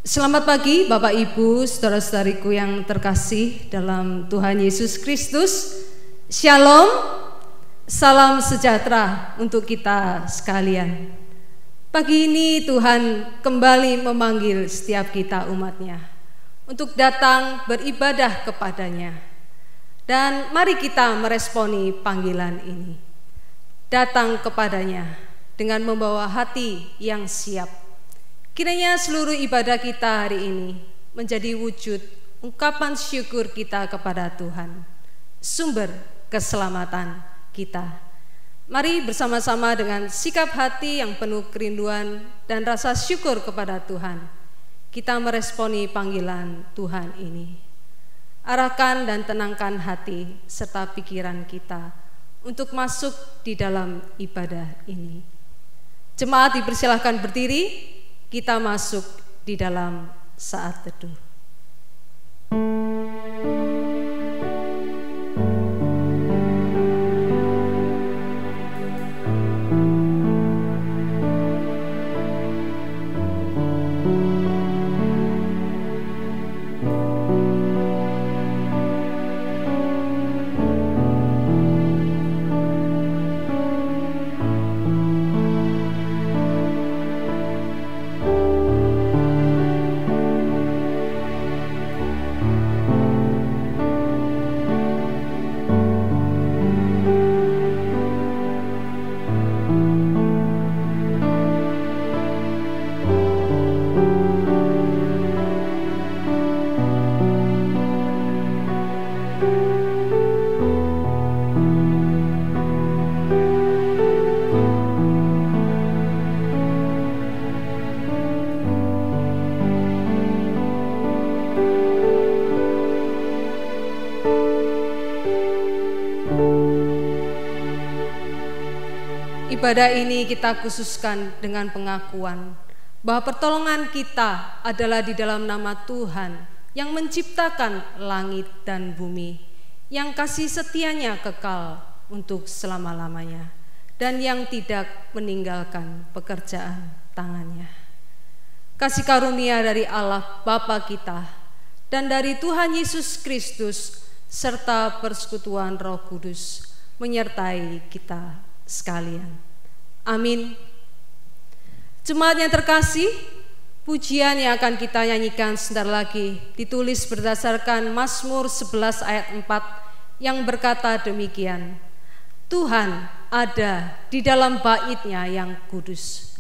Selamat pagi Bapak Ibu, saudara-saudariku yang terkasih dalam Tuhan Yesus Kristus. Shalom, salam sejahtera untuk kita sekalian. Pagi ini Tuhan kembali memanggil setiap kita umatnya untuk datang beribadah kepadanya. Dan mari kita meresponi panggilan ini. Datang kepadanya dengan membawa hati yang siap. Kiranya seluruh ibadah kita hari ini menjadi wujud ungkapan syukur kita kepada Tuhan, sumber keselamatan kita. Mari bersama-sama dengan sikap hati yang penuh kerinduan dan rasa syukur kepada Tuhan, kita meresponi panggilan Tuhan ini. Arahkan dan tenangkan hati serta pikiran kita untuk masuk di dalam ibadah ini. Jemaat dipersilahkan berdiri. Kita masuk di dalam saat teduh. Ibadah ini kita khususkan dengan pengakuan bahwa pertolongan kita adalah di dalam nama Tuhan yang menciptakan langit dan bumi, yang kasih setianya kekal untuk selama-lamanya, dan yang tidak meninggalkan pekerjaan tangannya. Kasih karunia dari Allah Bapa kita dan dari Tuhan Yesus Kristus serta persekutuan Roh Kudus menyertai kita sekalian. Amin. Jemaat yang terkasih, pujian yang akan kita nyanyikan sebentar lagi ditulis berdasarkan Mazmur 11 ayat 4 yang berkata demikian: Tuhan ada di dalam bait-Nya yang kudus.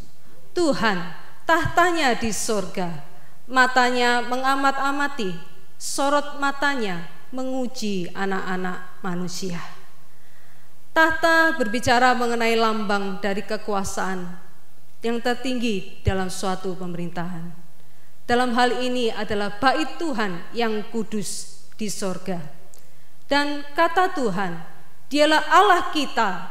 Tuhan tahtanya di sorga, matanya mengamat-amati, sorot matanya menguji anak-anak manusia. Tahta berbicara mengenai lambang dari kekuasaan yang tertinggi dalam suatu pemerintahan. Dalam hal ini adalah bait Tuhan yang kudus di sorga. Dan kata Tuhan, Dialah Allah kita,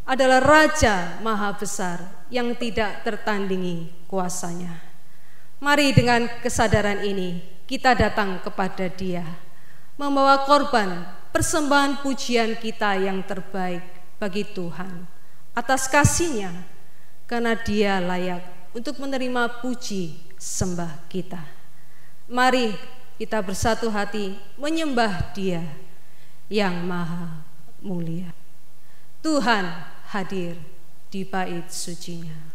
adalah Raja Maha Besar yang tidak tertandingi kuasanya. Mari dengan kesadaran ini kita datang kepada Dia, membawa korban persembahan pujian kita yang terbaik bagi Tuhan atas kasih-Nya, karena Dia layak untuk menerima puji sembah kita. Mari kita bersatu hati menyembah Dia yang maha mulia. Tuhan hadir di bait suci-Nya.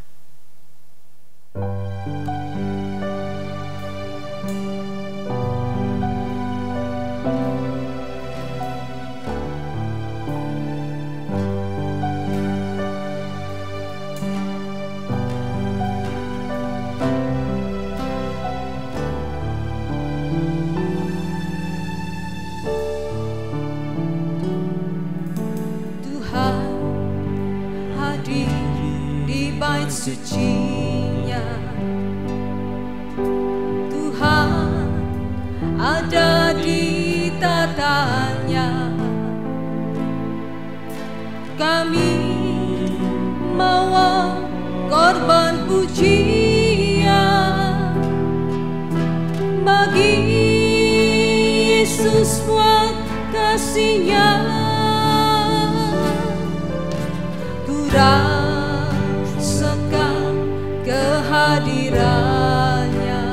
Suci-Nya, Tuhan ada di tatanya. Kami mau korban pujian bagi Yesus buat kasih-Nya. Rasakan kehadirannya.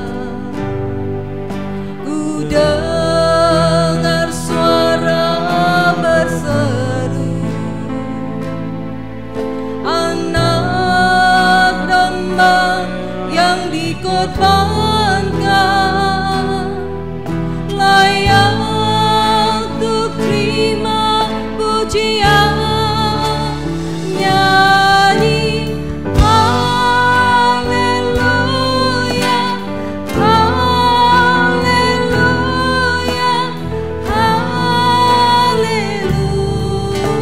dikorbankan, layak untuk terima pujian. Nyanyi haleluya, haleluya, haleluya.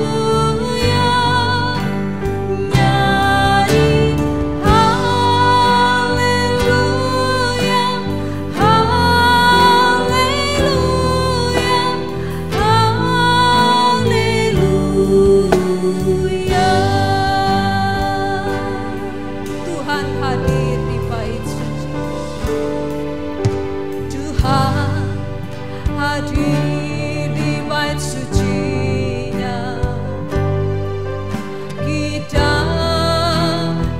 Nyanyi haleluya, haleluya, haleluya. Tuhan hadir di bait suci. Tuhan hadir di bait suci-Nya. Kita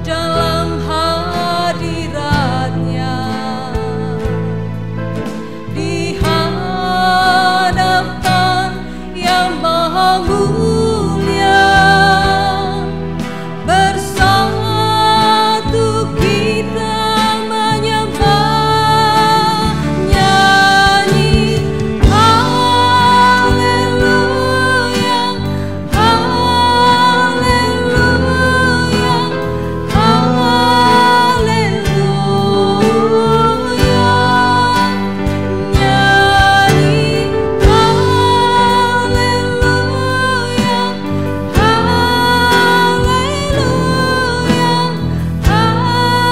dalam hadirat-Nya, di hadapan Yang Maha Mulia, bersatu kita menyembah. Nyanyi haleluya, haleluya, haleluya. Nyanyi haleluya, haleluya, haleluya.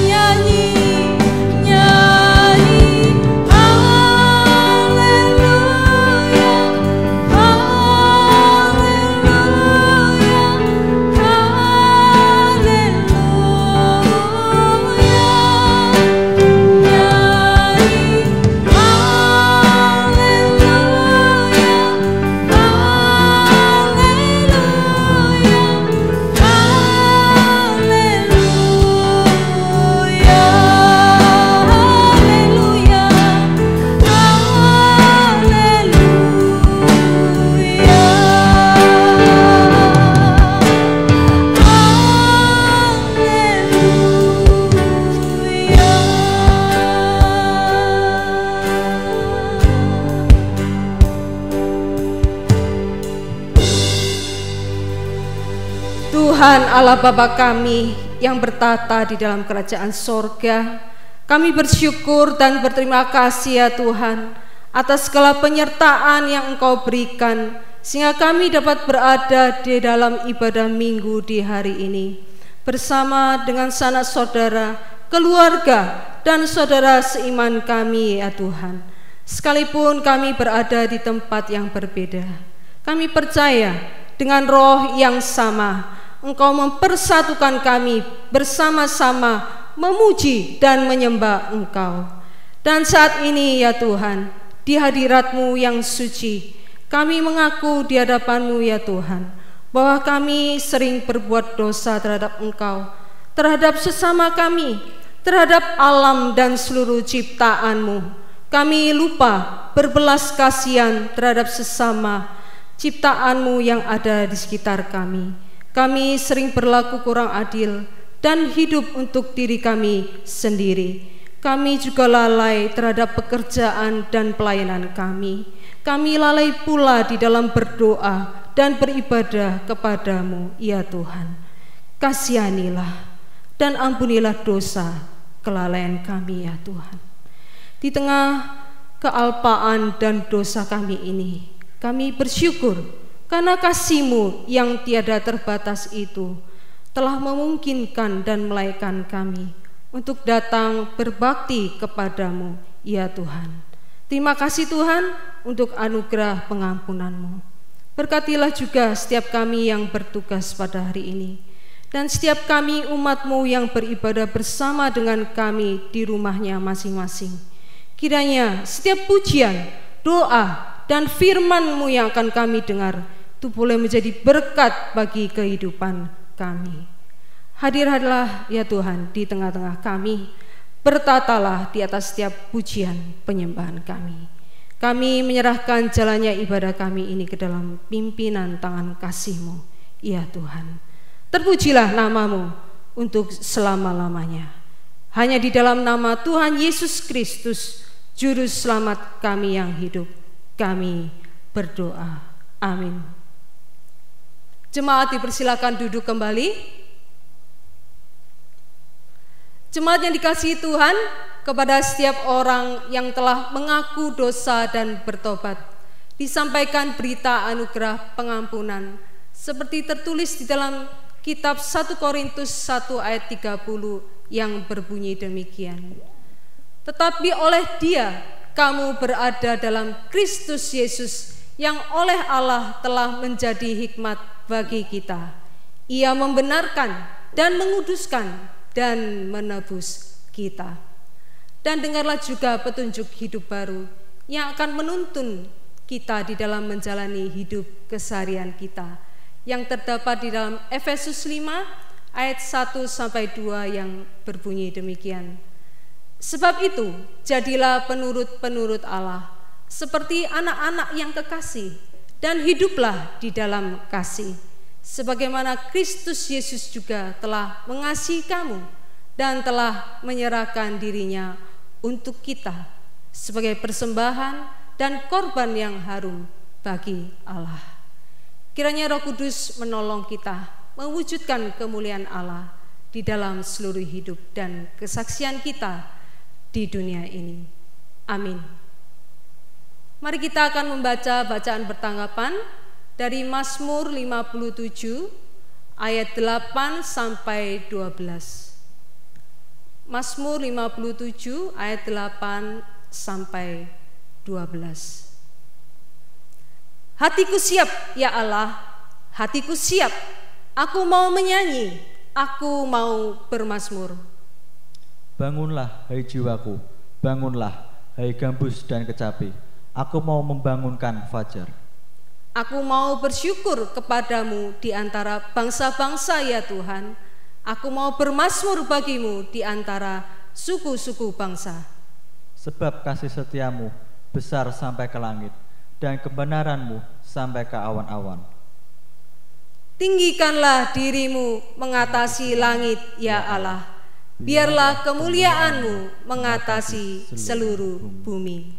Nyanyi, nyanyi haleluya, Tuhan Allah Bapa kami yang bertata di dalam kerajaan sorga, kami bersyukur dan berterima kasih ya Tuhan atas segala penyertaan yang Engkau berikan sehingga kami dapat berada di dalam ibadah minggu di hari ini bersama dengan sanak saudara, keluarga dan saudara seiman kami ya Tuhan. Sekalipun kami berada di tempat yang berbeda, kami percaya dengan roh yang sama Engkau mempersatukan kami bersama-sama memuji dan menyembah Engkau. Dan saat ini ya Tuhan, di hadirat-Mu yang suci, kami mengaku di hadapan-Mu ya Tuhan, bahwa kami sering berbuat dosa terhadap Engkau, terhadap sesama kami, terhadap alam dan seluruh ciptaan-Mu. Kami lupa berbelas kasihan terhadap sesama ciptaan-Mu yang ada di sekitar kami. Kami sering berlaku kurang adil dan hidup untuk diri kami sendiri. Kami juga lalai terhadap pekerjaan dan pelayanan kami. Kami lalai pula di dalam berdoa dan beribadah kepadamu, ya Tuhan. Kasihanilah dan ampunilah dosa kelalaian kami, ya Tuhan. Di tengah kealpaan dan dosa kami ini, kami bersyukur karena kasih-Mu yang tiada terbatas itu telah memungkinkan dan melahirkan kami untuk datang berbakti kepadamu, ya Tuhan. Terima kasih Tuhan untuk anugerah pengampunan-Mu. Berkatilah juga setiap kami yang bertugas pada hari ini, dan setiap kami umat-Mu yang beribadah bersama dengan kami di rumahnya masing-masing. Kiranya setiap pujian, doa, dan firman-Mu yang akan kami dengar itu boleh menjadi berkat bagi kehidupan kami. Hadirlah ya Tuhan di tengah-tengah kami, bertatalah di atas setiap pujian penyembahan kami. Kami menyerahkan jalannya ibadah kami ini ke dalam pimpinan tangan kasih-Mu, ya Tuhan. Terpujilah nama-Mu untuk selama-lamanya. Hanya di dalam nama Tuhan Yesus Kristus, Juru Selamat kami yang hidup, kami berdoa. Amin. Jemaat dipersilakan duduk kembali. Jemaat yang dikasihi Tuhan, kepada setiap orang yang telah mengaku dosa dan bertobat, disampaikan berita anugerah pengampunan seperti tertulis di dalam kitab 1 Korintus 1 ayat 30 yang berbunyi demikian. Tetapi oleh Dia kamu berada dalam Kristus Yesus yang oleh Allah telah menjadi hikmat bagi kita. Ia membenarkan dan menguduskan dan menebus kita. Dan dengarlah juga petunjuk hidup baru yang akan menuntun kita di dalam menjalani hidup keseharian kita, yang terdapat di dalam Efesus 5 ayat 1-2 yang berbunyi demikian. Sebab itu, jadilah penurut-penurut Allah, seperti anak-anak yang kekasih, dan hiduplah di dalam kasih, sebagaimana Kristus Yesus juga telah mengasihi kamu dan telah menyerahkan dirinya untuk kita sebagai persembahan dan korban yang harum bagi Allah. Kiranya Roh Kudus menolong kita mewujudkan kemuliaan Allah di dalam seluruh hidup dan kesaksian kita di dunia ini. Amin. Mari kita akan membaca bacaan bertanggapan dari Mazmur 57 ayat 8 sampai 12. Mazmur 57 ayat 8 sampai 12. Hatiku siap, ya Allah, hatiku siap. Aku mau menyanyi, aku mau bermazmur. Bangunlah, hai jiwaku, bangunlah, hai gambus dan kecapi. Aku mau membangunkan fajar. Aku mau bersyukur kepadamu di antara bangsa-bangsa, ya Tuhan. Aku mau bermazmur bagimu di antara suku-suku bangsa. Sebab kasih setiamu besar sampai ke langit, dan kebenaranmu sampai ke awan-awan. Tinggikanlah dirimu mengatasi langit, ya Allah. Biarlah kemuliaanmu mengatasi seluruh bumi.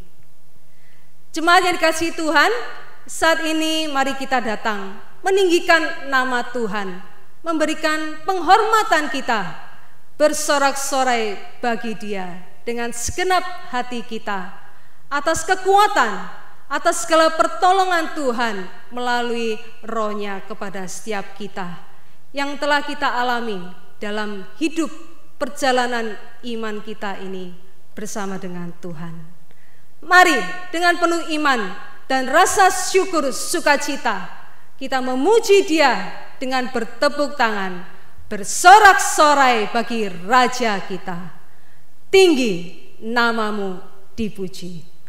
Jemaat yang dikasihi Tuhan, saat ini mari kita datang meninggikan nama Tuhan, memberikan penghormatan kita, bersorak-sorai bagi Dia dengan segenap hati kita atas kekuatan, atas segala pertolongan Tuhan melalui Roh-Nya kepada setiap kita yang telah kita alami dalam hidup perjalanan iman kita ini bersama dengan Tuhan. Mari dengan penuh iman dan rasa syukur sukacita kita memuji Dia dengan bertepuk tangan, bersorak-sorai bagi Raja kita. Tinggi namamu dipuji.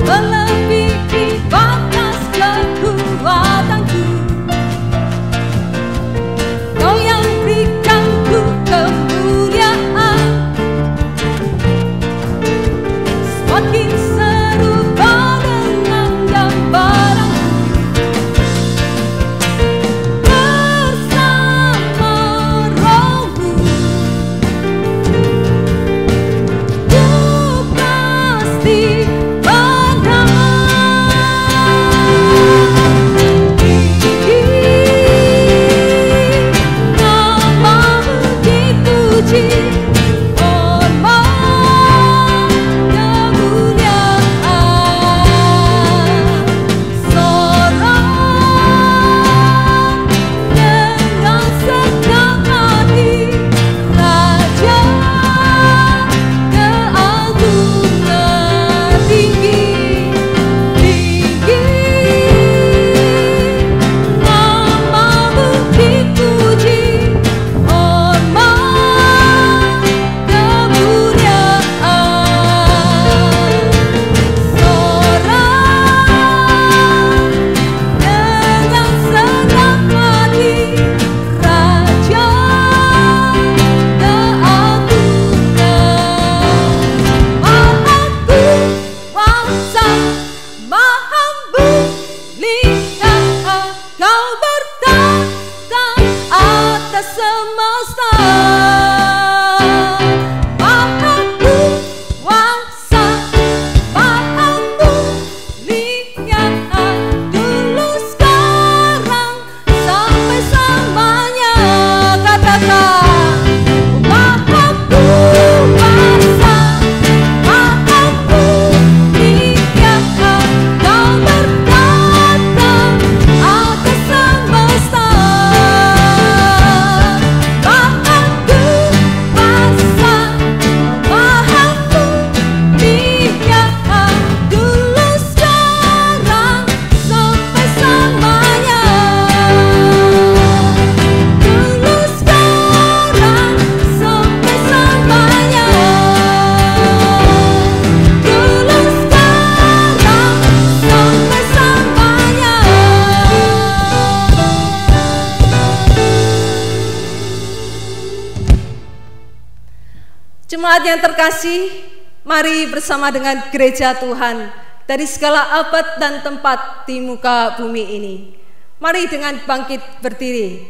Melebihi batas Jemaat yang terkasih, mari bersama dengan gereja Tuhan dari segala abad dan tempat di muka bumi ini. Mari dengan bangkit berdiri,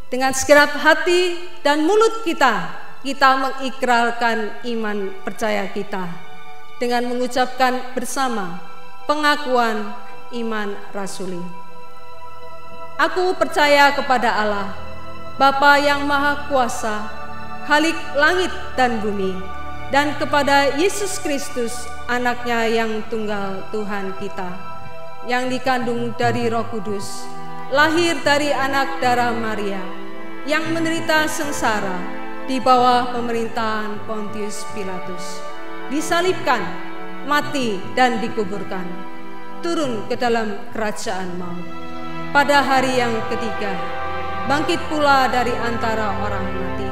dengan segenap hati dan mulut kita mengikrarkan iman percaya kita dengan mengucapkan bersama pengakuan iman rasuli. Aku percaya kepada Allah, Bapa yang Maha Kuasa, Khalik langit dan bumi, dan kepada Yesus Kristus, anaknya yang tunggal Tuhan kita, yang dikandung dari Roh Kudus, lahir dari anak darah Maria, yang menderita sengsara di bawah pemerintahan Pontius Pilatus, disalibkan, mati dan dikuburkan, turun ke dalam kerajaan maut. Pada hari yang ketiga, bangkit pula dari antara orang mati,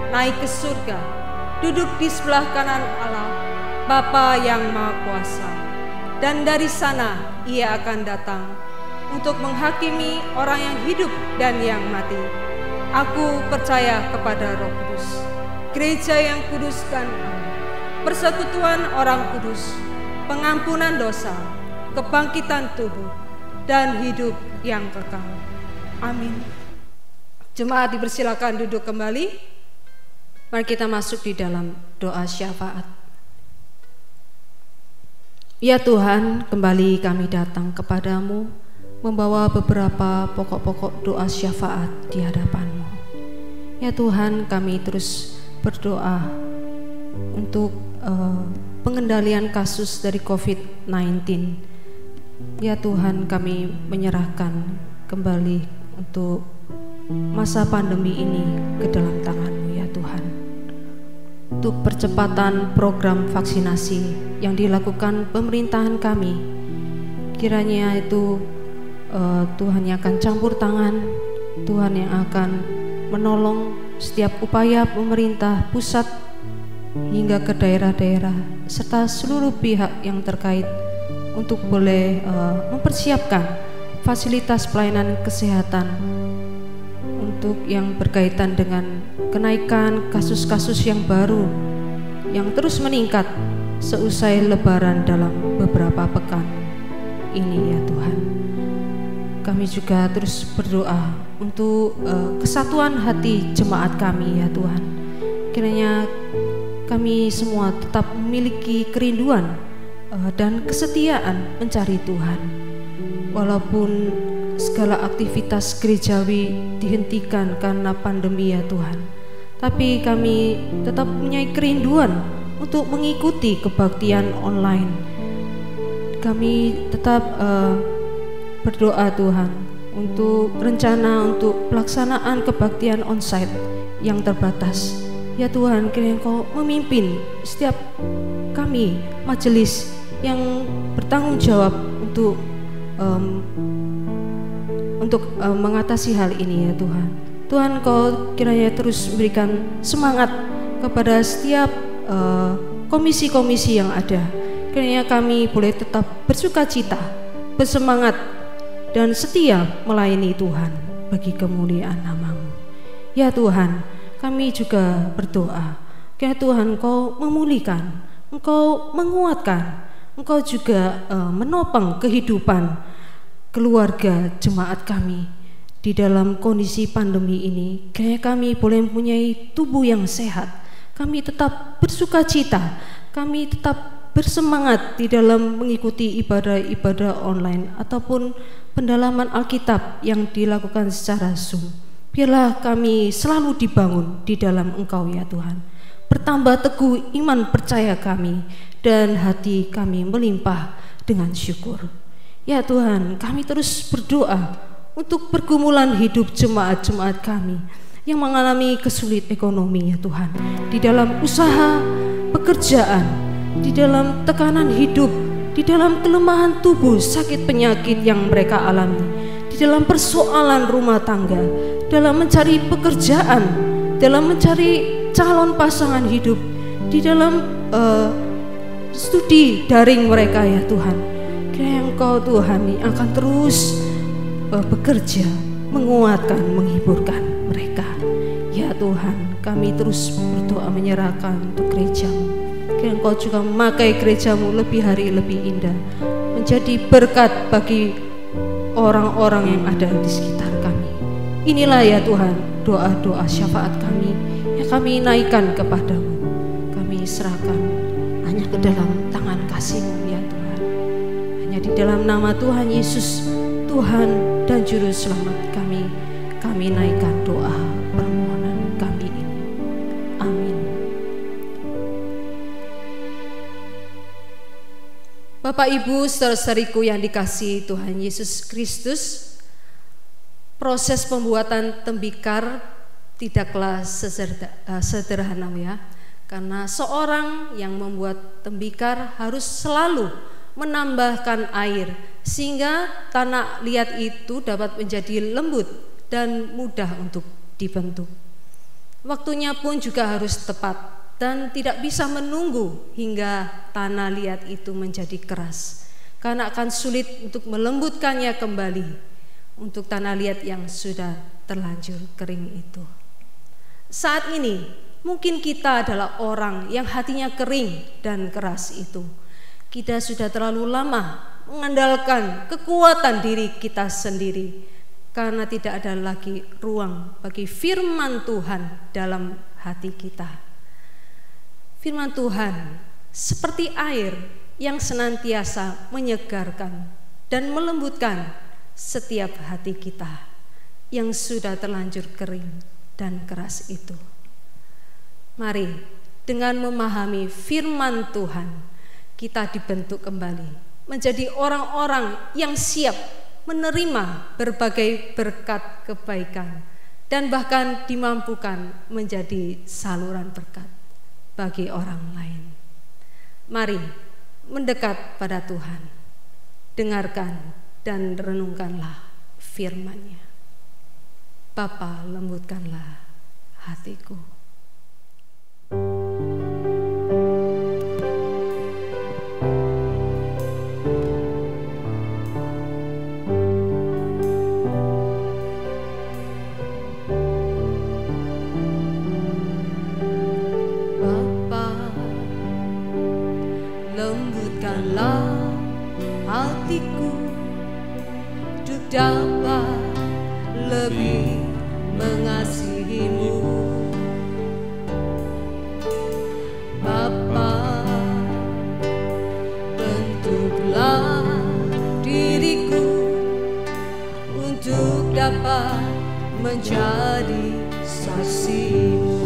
naik ke surga, duduk di sebelah kanan Allah, Bapa yang Maha Kuasa, dan dari sana Ia akan datang untuk menghakimi orang yang hidup dan yang mati. Aku percaya kepada Roh Kudus, gereja yang kudus dan am, persekutuan orang kudus, pengampunan dosa, kebangkitan tubuh, dan hidup yang kekal. Amin. Jemaat dipersilakan duduk kembali. Mari kita masuk di dalam doa syafaat. Ya Tuhan, kembali kami datang kepadamu membawa beberapa pokok-pokok doa syafaat di hadapan-Mu. Ya Tuhan, kami terus berdoa untuk pengendalian kasus dari COVID-19. Ya Tuhan, kami menyerahkan kembali untuk masa pandemi ini ke dalam tangan-Mu ya Tuhan. Untuk percepatan program vaksinasi yang dilakukan pemerintahan kami, kiranya itu Tuhan yang akan campur tangan, Tuhan yang akan menolong setiap upaya pemerintah pusat hingga ke daerah-daerah serta seluruh pihak yang terkait untuk boleh mempersiapkan fasilitas pelayanan kesehatan untuk yang berkaitan dengan kenaikan kasus-kasus yang baru yang terus meningkat seusai Lebaran dalam beberapa pekan ini ya Tuhan. Kami juga terus berdoa untuk kesatuan hati jemaat kami ya Tuhan. Kiranya kami semua tetap memiliki kerinduan dan kesetiaan mencari Tuhan. Walaupun segala aktivitas gerejawi dihentikan karena pandemi ya Tuhan, tapi kami tetap mempunyai kerinduan untuk mengikuti kebaktian online. Kami tetap berdoa Tuhan untuk rencana untuk pelaksanaan kebaktian onsite yang terbatas. Ya Tuhan, kiranya Engkau memimpin setiap kami majelis yang bertanggung jawab untuk mengatasi hal ini ya Tuhan. Tuhan, Kau kiranya terus berikan semangat kepada setiap komisi-komisi yang ada. Kiranya kami boleh tetap bersukacita, bersemangat dan setia melayani Tuhan bagi kemuliaan nama-Mu. Ya Tuhan, kami juga berdoa, kiranya Tuhan Engkau memulihkan, Engkau menguatkan, Engkau juga menopang kehidupan keluarga jemaat kami di dalam kondisi pandemi ini. Kiranya kami boleh mempunyai tubuh yang sehat, kami tetap bersukacita, kami tetap bersemangat di dalam mengikuti ibadah-ibadah online ataupun pendalaman Alkitab yang dilakukan secara Zoom. Biarlah kami selalu dibangun di dalam Engkau ya Tuhan. Bertambah teguh iman percaya kami dan hati kami melimpah dengan syukur. Ya Tuhan, kami terus berdoa untuk pergumulan hidup jemaat-jemaat kami yang mengalami kesulitan ekonomi ya Tuhan, di dalam usaha, pekerjaan, di dalam tekanan hidup, di dalam kelemahan tubuh, sakit penyakit yang mereka alami, di dalam persoalan rumah tangga, dalam mencari pekerjaan, dalam mencari calon pasangan hidup, di dalam studi daring mereka ya Tuhan. Kiranya Engkau Tuhan akan terus bekerja, menguatkan, menghiburkan mereka. Ya Tuhan, kami terus berdoa menyerahkan untuk gereja-Mu. Kiranya Engkau juga memakai gereja-Mu lebih hari lebih indah, menjadi berkat bagi orang-orang yang ada di sekitar kami. Inilah ya Tuhan doa-doa syafaat kami yang kami naikkan kepadamu. Kami serahkan hanya ke dalam tangan kasih-Mu ya Tuhan. Hanya di dalam nama Tuhan Yesus, Tuhan dan Juru Selamat kami naikkan doa permohonan kami ini. Amin. Bapak Ibu saudara-saudariku yang dikasihi Tuhan Yesus Kristus, proses pembuatan tembikar tidaklah sederhana ya, karena seorang yang membuat tembikar harus selalu menambahkan air sehingga tanah liat itu dapat menjadi lembut dan mudah untuk dibentuk. Waktunya pun juga harus tepat dan tidak bisa menunggu hingga tanah liat itu menjadi keras, karena akan sulit untuk melembutkannya kembali untuk tanah liat yang sudah terlanjur kering itu. Saat ini mungkin kita adalah orang yang hatinya kering dan keras itu. Kita sudah terlalu lama mengandalkan kekuatan diri kita sendiri, karena tidak ada lagi ruang bagi firman Tuhan dalam hati kita. Firman Tuhan seperti air yang senantiasa menyegarkan dan melembutkan setiap hati kita yang sudah terlanjur kering dan keras itu. Mari dengan memahami firman Tuhan, kita dibentuk kembali menjadi orang-orang yang siap menerima berbagai berkat kebaikan dan bahkan dimampukan menjadi saluran berkat bagi orang lain. Mari mendekat pada Tuhan, dengarkan dan renungkanlah firman-Nya. Bapa, lembutkanlah hatiku. Hatiku untuk dapat lebih mengasihi-Mu, Bapa. Bentuklah diriku untuk dapat menjadi saksi-Mu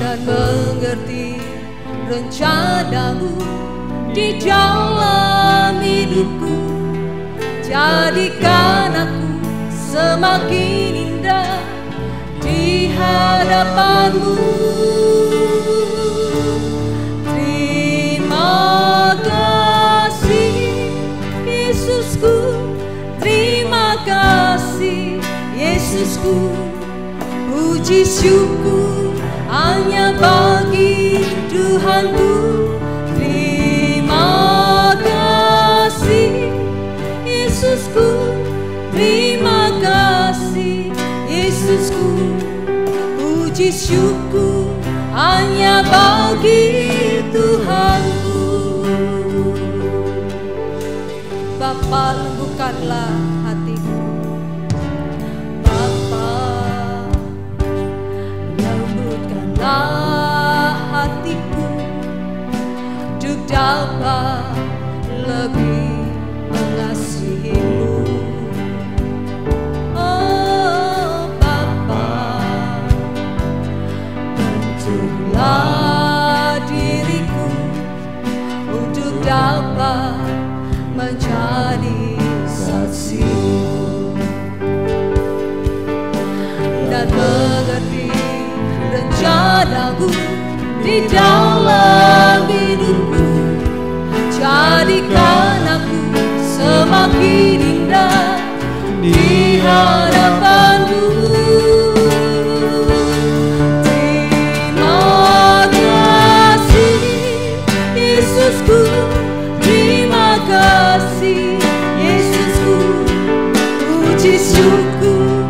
dan mengerti rencana-Mu di dalam hidupku. Jadikan aku semakin indah di hadapan-Mu. Terima kasih Yesusku, terima kasih Yesusku. Puji syukur hanya bagi Tuhanku. Terima kasih Yesusku, terima kasih Yesusku. Puji syukur hanya bagi Tuhanku. Bapa, lembutkanlah hatiku. Bapa, lembutkanlah hatiku untuk dapat lebih mengasihi-Mu. Oh Bapa, bentuklah diriku untuk dapat menjadi saksi-Mu dan mengerti rencana-Mu di dalam hidupku. Jadikan aku semakin indah di hadapan-Mu. Terima kasih Yesusku, terima kasih Yesusku. Puji syukur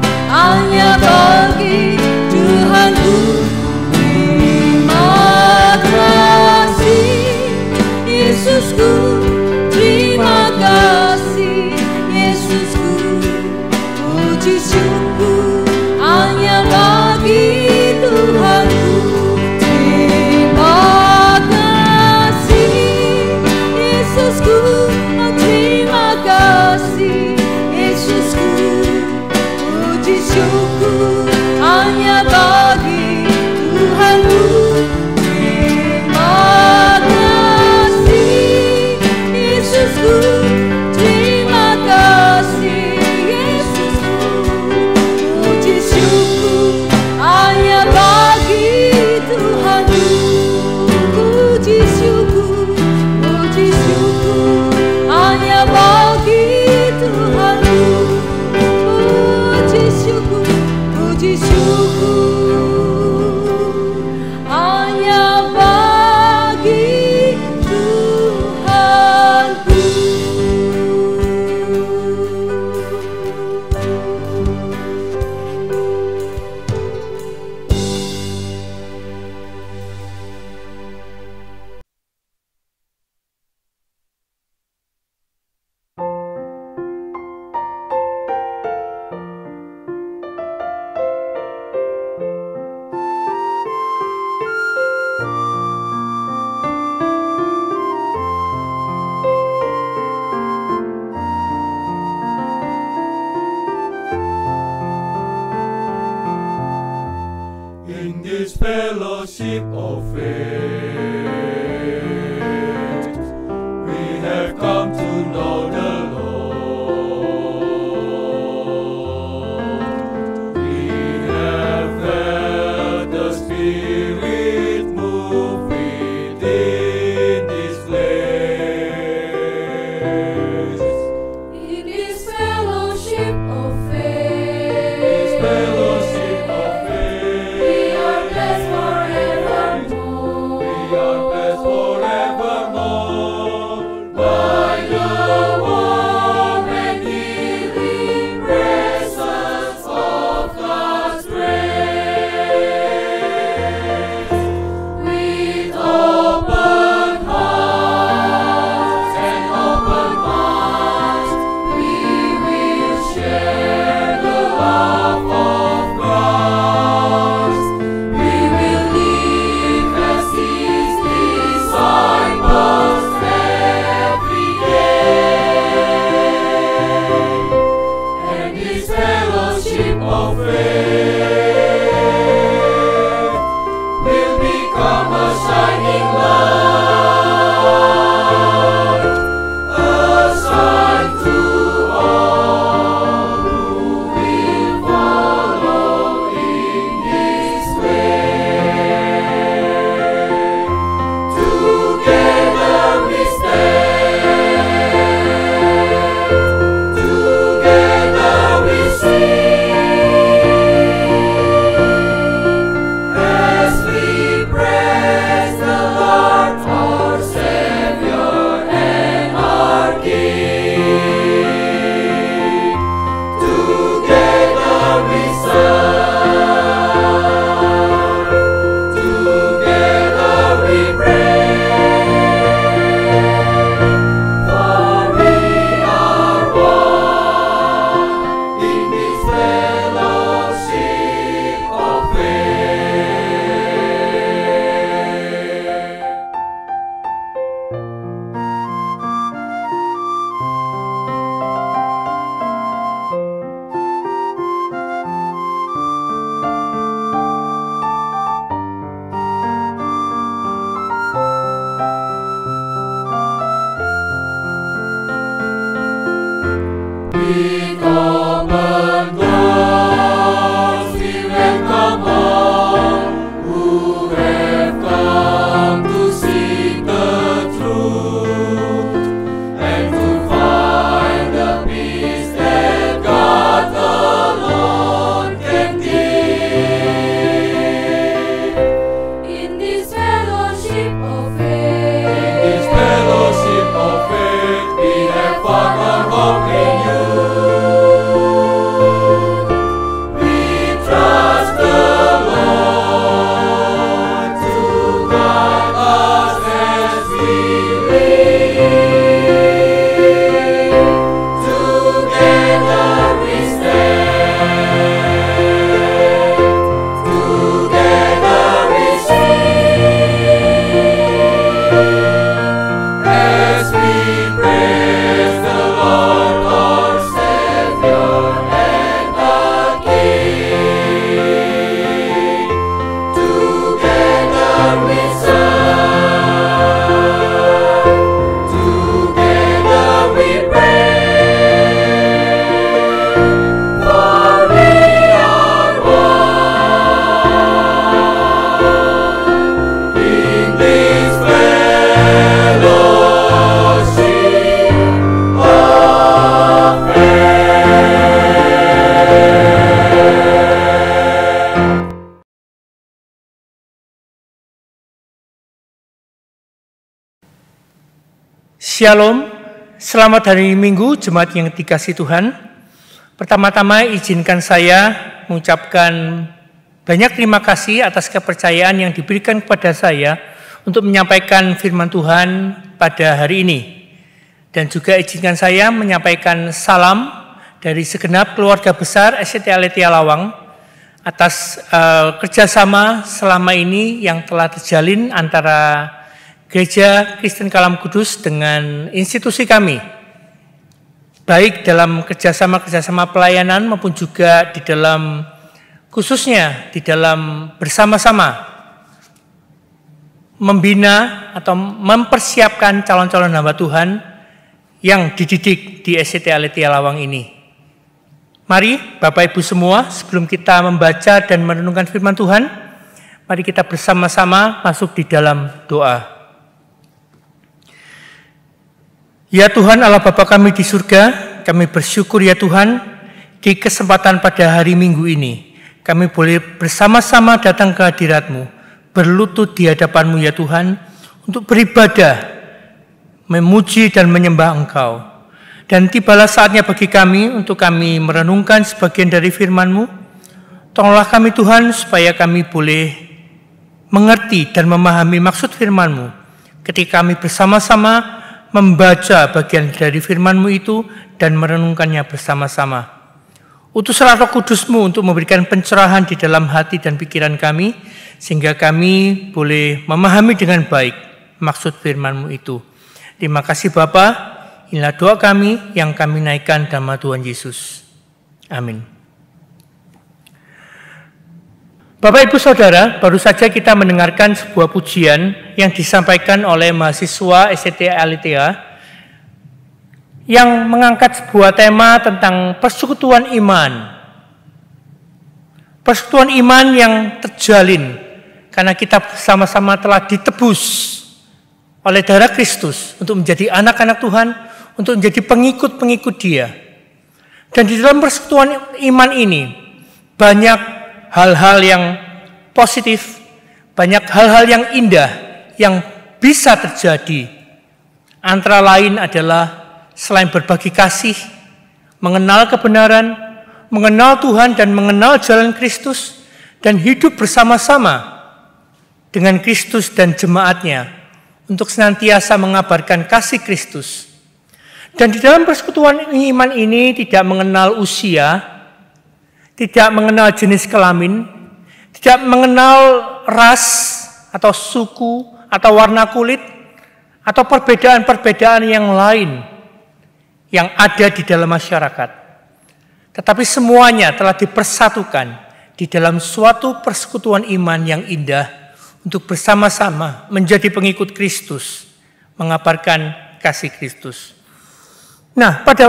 Shalom, selamat hari Minggu, jemaat yang dikasihi Tuhan. Pertama-tama izinkan saya mengucapkan banyak terima kasih atas kepercayaan yang diberikan kepada saya untuk menyampaikan firman Tuhan pada hari ini. Dan juga izinkan saya menyampaikan salam dari segenap keluarga besar SCT Aletheia Lawang atas kerjasama selama ini yang telah terjalin antara Gereja Kristen Kalam Kudus dengan institusi kami, baik dalam kerjasama pelayanan maupun juga di dalam khususnya di dalam bersama-sama membina atau mempersiapkan calon-calon hamba Tuhan yang dididik di SCT Aletheia Lawang ini. Mari Bapak Ibu semua, sebelum kita membaca dan merenungkan firman Tuhan, mari kita bersama-sama masuk di dalam doa. Ya Tuhan Allah Bapa kami di surga, kami bersyukur ya Tuhan, di kesempatan pada hari Minggu ini, kami boleh bersama-sama datang ke hadirat-Mu, berlutut di hadapan-Mu ya Tuhan, untuk beribadah, memuji dan menyembah Engkau. Dan tibalah saatnya bagi kami untuk kami merenungkan sebagian dari firman-Mu. Tolonglah kami Tuhan, supaya kami boleh mengerti dan memahami maksud firman-Mu, ketika kami bersama-sama membaca bagian dari firman-Mu itu dan merenungkannya bersama-sama. Utuslah Roh Kudus-Mu untuk memberikan pencerahan di dalam hati dan pikiran kami, sehingga kami boleh memahami dengan baik maksud firman-Mu itu. Terima kasih Bapa, inilah doa kami yang kami naikkan dalam nama Tuhan Yesus. Amin. Bapak Ibu Saudara, baru saja kita mendengarkan sebuah pujian yang disampaikan oleh mahasiswa SCT Aletheia yang mengangkat sebuah tema tentang persekutuan iman. Persekutuan iman yang terjalin karena kita bersama-sama telah ditebus oleh darah Kristus untuk menjadi anak-anak Tuhan, untuk menjadi pengikut-pengikut Dia. Dan di dalam persekutuan iman ini banyak hal-hal yang positif, banyak hal-hal yang indah yang bisa terjadi. Antara lain adalah selain berbagi kasih, mengenal kebenaran, mengenal Tuhan dan mengenal jalan Kristus, dan hidup bersama-sama dengan Kristus dan jemaatnya untuk senantiasa mengabarkan kasih Kristus. Dan di dalam persekutuan iman ini tidak mengenal usia, tidak mengenal jenis kelamin, tidak mengenal ras atau suku atau warna kulit atau perbedaan-perbedaan yang lain yang ada di dalam masyarakat. Tetapi semuanya telah dipersatukan di dalam suatu persekutuan iman yang indah untuk bersama-sama menjadi pengikut Kristus, mengabarkan kasih Kristus. Nah, pada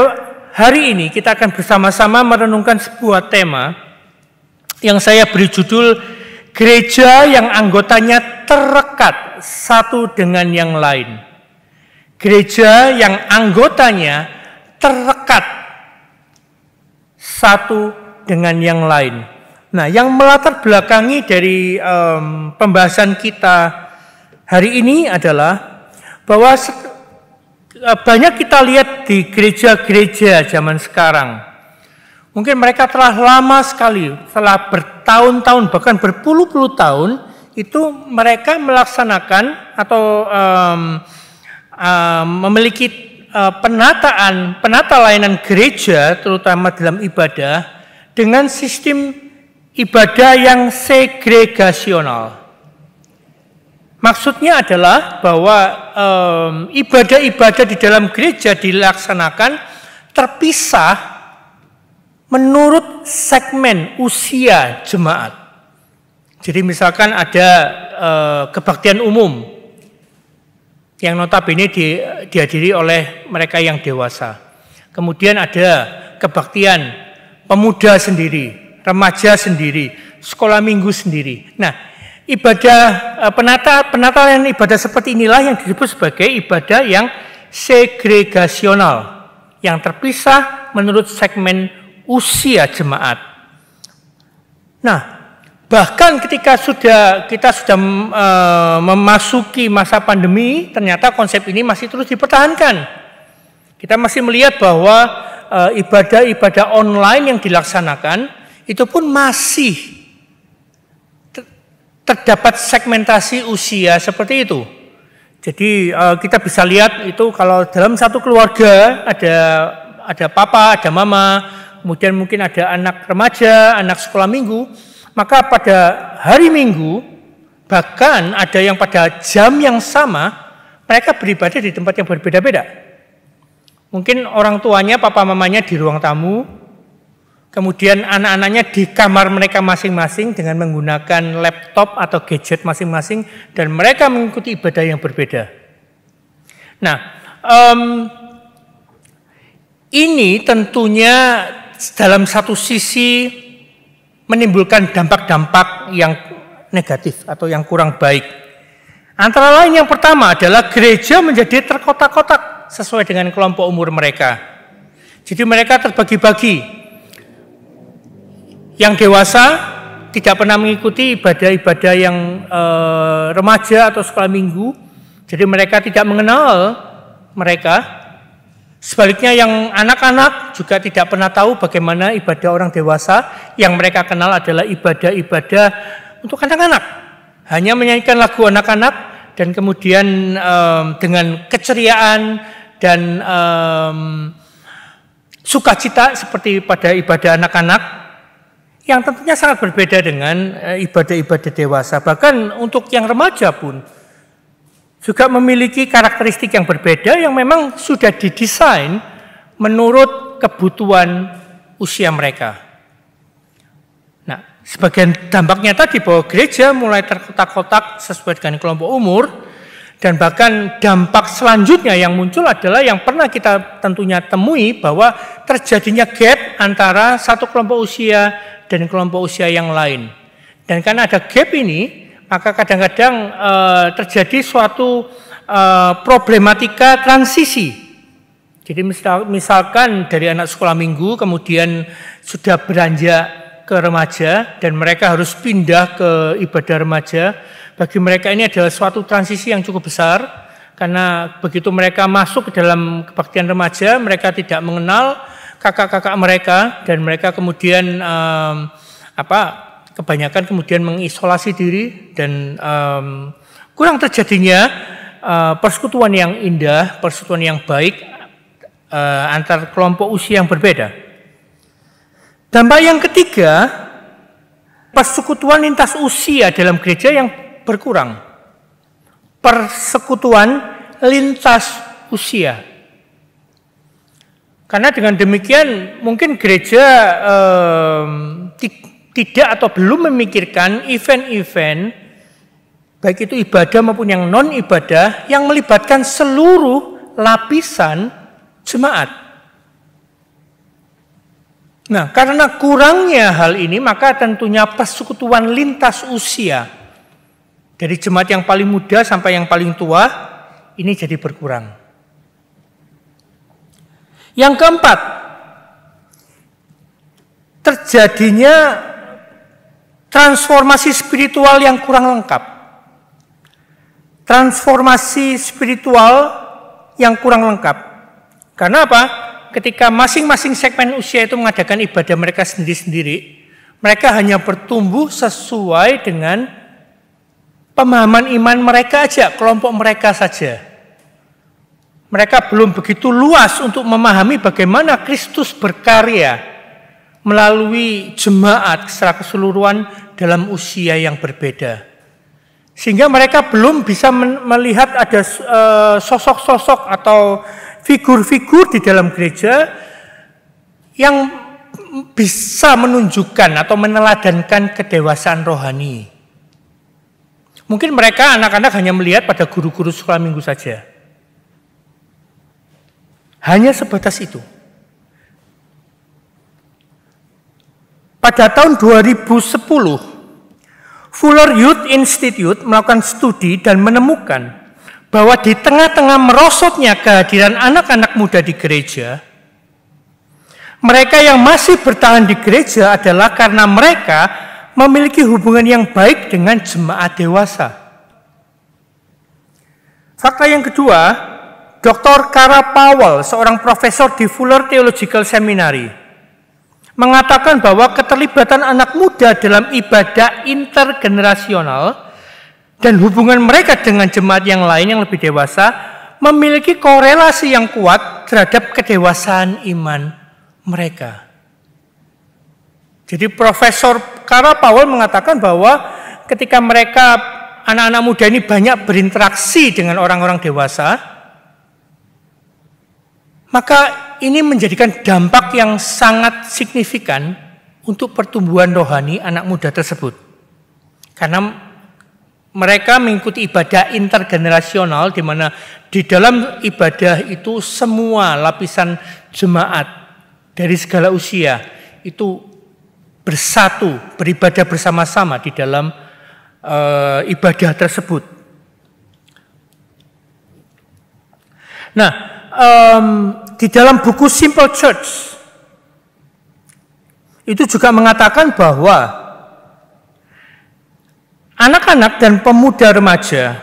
hari ini kita akan bersama-sama merenungkan sebuah tema yang saya beri judul Gereja yang anggotanya terekat satu dengan yang lain. Gereja yang anggotanya terekat satu dengan yang lain. Nah, yang melatar belakangi dari pembahasan kita hari ini adalah bahwa banyak kita lihat di gereja-gereja zaman sekarang. Mungkin mereka telah lama sekali, telah bertahun-tahun, bahkan berpuluh-puluh tahun, itu mereka melaksanakan atau memiliki penata layanan gereja, terutama dalam ibadah, dengan sistem ibadah yang segregasional. Maksudnya adalah bahwa ibadah-ibadah di dalam gereja dilaksanakan terpisah menurut segmen usia jemaat. Jadi misalkan ada kebaktian umum yang notabene dihadiri oleh mereka yang dewasa. Kemudian ada kebaktian pemuda sendiri, remaja sendiri, sekolah minggu sendiri. Nah, ibadah penatalan ibadah seperti inilah yang disebut sebagai ibadah yang segregasional, yang terpisah menurut segmen usia jemaat. Nah, bahkan ketika kita sudah memasuki masa pandemi, ternyata konsep ini masih terus dipertahankan. Kita masih melihat bahwa ibadah-ibadah online yang dilaksanakan itu pun masih terdapat segmentasi usia seperti itu. Jadi kita bisa lihat itu kalau dalam satu keluarga ada papa, ada mama, kemudian mungkin ada anak remaja, anak sekolah minggu, maka pada hari Minggu, bahkan ada yang pada jam yang sama, mereka beribadah di tempat yang berbeda-beda. Mungkin orang tuanya, papa mamanya di ruang tamu, kemudian anak-anaknya di kamar mereka masing-masing dengan menggunakan laptop atau gadget masing-masing, dan mereka mengikuti ibadah yang berbeda. Nah, ini tentunya dalam satu sisi menimbulkan dampak-dampak yang negatif atau yang kurang baik. Antara lain yang pertama adalah gereja menjadi terkotak-kotak sesuai dengan kelompok umur mereka. Jadi mereka terbagi-bagi. Yang dewasa tidak pernah mengikuti ibadah-ibadah yang remaja atau sekolah minggu. Jadi mereka tidak mengenal mereka. Sebaliknya yang anak-anak juga tidak pernah tahu bagaimana ibadah orang dewasa. Yang mereka kenal adalah ibadah-ibadah untuk anak-anak. Hanya menyanyikan lagu anak-anak dan kemudian dengan keceriaan dan sukacita seperti pada ibadah anak-anak, yang tentunya sangat berbeda dengan ibadah-ibadah dewasa. Bahkan untuk yang remaja pun juga memiliki karakteristik yang berbeda yang memang sudah didesain menurut kebutuhan usia mereka. Nah, sebagian dampaknya tadi bahwa gereja mulai terkotak-kotak sesuai dengan kelompok umur, dan bahkan dampak selanjutnya yang muncul adalah yang pernah kita tentunya temui bahwa terjadinya gap antara satu kelompok usia dan kelompok usia yang lain. Dan karena ada gap ini, maka kadang-kadang terjadi suatu problematika transisi. Jadi misalkan dari anak sekolah minggu kemudian sudah beranjak ke remaja dan mereka harus pindah ke ibadah remaja. Bagi mereka ini adalah suatu transisi yang cukup besar, karena begitu mereka masuk ke dalam kebaktian remaja, mereka tidak mengenal kakak-kakak mereka, dan mereka kemudian kebanyakan kemudian mengisolasi diri, dan kurang terjadinya persekutuan yang indah, persekutuan yang baik antar kelompok usia yang berbeda. Dampak yang ketiga, persekutuan lintas usia dalam gereja yang berkurang. Persekutuan lintas usia. Karena dengan demikian mungkin gereja tidak atau belum memikirkan event-event, baik itu ibadah maupun yang non-ibadah, yang melibatkan seluruh lapisan jemaat. Nah, karena kurangnya hal ini, maka tentunya persekutuan lintas usia dari jemaat yang paling muda sampai yang paling tua ini jadi berkurang. Yang keempat, terjadinya transformasi spiritual yang kurang lengkap. Transformasi spiritual yang kurang lengkap. Karena apa? Ketika masing-masing segmen usia itu mengadakan ibadah mereka sendiri-sendiri, mereka hanya bertumbuh sesuai dengan pemahaman iman mereka aja, kelompok mereka saja. Mereka belum begitu luas untuk memahami bagaimana Kristus berkarya melalui jemaat secara keseluruhan dalam usia yang berbeda. Sehingga mereka belum bisa melihat ada sosok-sosok atau figur-figur di dalam gereja yang bisa menunjukkan atau meneladankan kedewasaan rohani. Mungkin mereka anak-anak hanya melihat pada guru-guru sekolah minggu saja. Hanya sebatas itu. Pada tahun 2010, Fuller Youth Institute melakukan studi dan menemukan bahwa di tengah-tengah merosotnya kehadiran anak-anak muda di gereja, mereka yang masih bertahan di gereja adalah karena mereka memiliki hubungan yang baik dengan jemaat dewasa. Fakta yang kedua, Dr. Kara Powell, seorang profesor di Fuller Theological Seminary, mengatakan bahwa keterlibatan anak muda dalam ibadah intergenerasional dan hubungan mereka dengan jemaat yang lain yang lebih dewasa memiliki korelasi yang kuat terhadap kedewasaan iman mereka. Jadi Profesor Kara Powell mengatakan bahwa ketika mereka anak-anak muda ini banyak berinteraksi dengan orang-orang dewasa, maka ini menjadikan dampak yang sangat signifikan untuk pertumbuhan rohani anak muda tersebut. Karena mereka mengikuti ibadah intergenerasional di mana di dalam ibadah itu semua lapisan jemaat dari segala usia itu bersatu, beribadah bersama-sama di dalam ibadah tersebut. Nah, di dalam buku Simple Church itu juga mengatakan bahwa anak-anak dan pemuda remaja,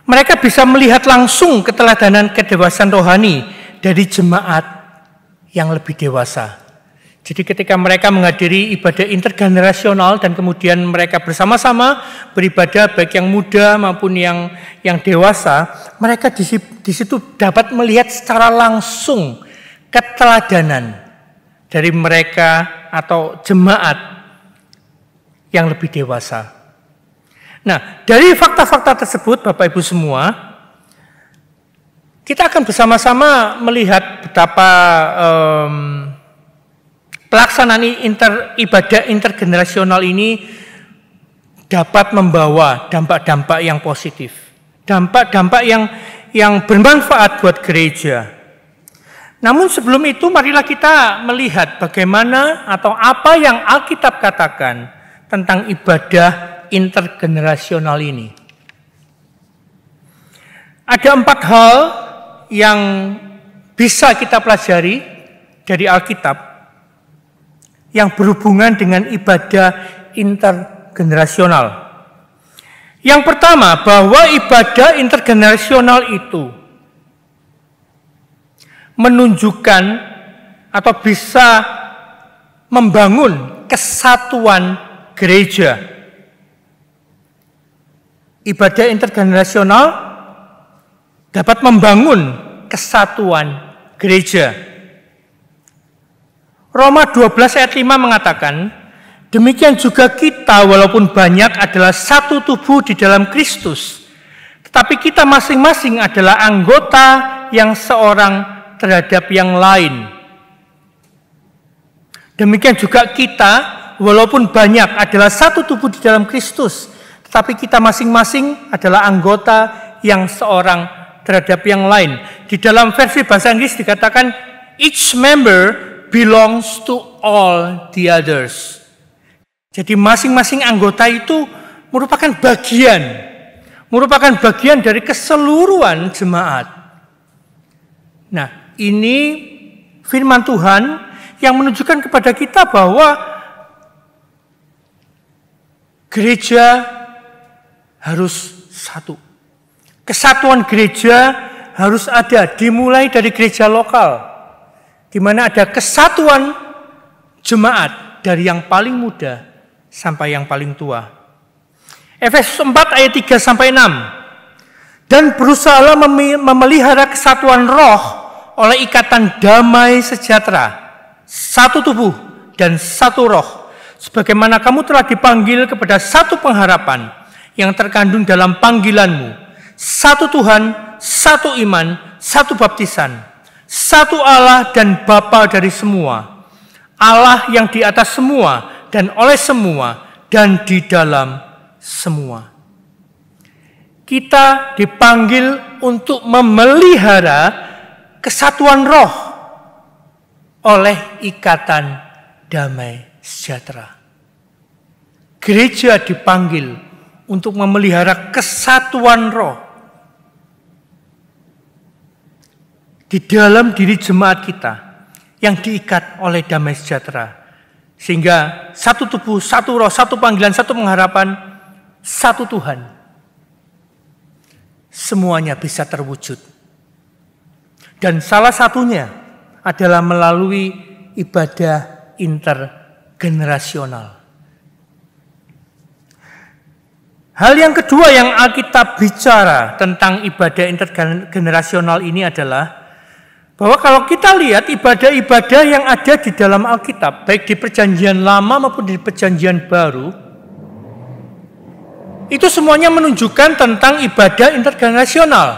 mereka bisa melihat langsung keteladanan kedewasaan rohani dari jemaat yang lebih dewasa. Jadi ketika mereka menghadiri ibadah intergenerasional dan kemudian mereka bersama-sama beribadah baik yang muda maupun yang dewasa, mereka di situ dapat melihat secara langsung keteladanan dari mereka atau jemaat yang lebih dewasa. Nah, dari fakta-fakta tersebut, Bapak Ibu semua, kita akan bersama-sama melihat betapa pelaksanaan ibadah intergenerasional ini dapat membawa dampak-dampak yang positif, dampak-dampak yang bermanfaat buat gereja. Namun sebelum itu, marilah kita melihat bagaimana atau apa yang Alkitab katakan tentang ibadah intergenerasional ini. Ada 4 hal yang bisa kita pelajari dari Alkitab yang berhubungan dengan ibadah intergenerasional. Yang pertama, bahwa ibadah intergenerasional itu menunjukkan atau bisa membangun kesatuan gereja. Ibadah intergenerasional dapat membangun kesatuan gereja. Roma 12 ayat 5 mengatakan, demikian juga kita walaupun banyak adalah satu tubuh di dalam Kristus, tetapi kita masing-masing adalah anggota yang seorang terhadap yang lain. Demikian juga kita walaupun banyak adalah satu tubuh di dalam Kristus, tetapi kita masing-masing adalah anggota yang seorang terhadap yang lain. Di dalam versi bahasa Inggris dikatakan, each member belongs to all the others. Jadi masing-masing anggota itu merupakan bagian dari keseluruhan jemaat. Nah, ini firman Tuhan yang menunjukkan kepada kita bahwa gereja harus satu. Kesatuan gereja harus ada, dimulai dari gereja lokal, di mana ada kesatuan jemaat dari yang paling muda sampai yang paling tua. Efesus 4 ayat 3-6. Dan berusahalah memelihara kesatuan roh oleh ikatan damai sejahtera, satu tubuh dan satu roh, sebagaimana kamu telah dipanggil kepada satu pengharapan yang terkandung dalam panggilanmu, satu Tuhan, satu iman, satu baptisan, satu Allah dan Bapa dari semua, Allah yang di atas semua dan oleh semua dan di dalam semua. Kita dipanggil untuk memelihara kesatuan roh oleh ikatan damai sejahtera. Gereja dipanggil untuk memelihara kesatuan roh di dalam diri jemaat kita yang diikat oleh damai sejahtera. Sehingga satu tubuh, satu roh, satu panggilan, satu pengharapan, satu Tuhan. Semuanya bisa terwujud. Dan salah satunya adalah melalui ibadah intergenerasional. Hal yang kedua yang Alkitab bicara tentang ibadah intergenerasional ini adalah bahwa kalau kita lihat ibadah-ibadah yang ada di dalam Alkitab, baik di Perjanjian Lama maupun di Perjanjian Baru, itu semuanya menunjukkan tentang ibadah intergenerasional.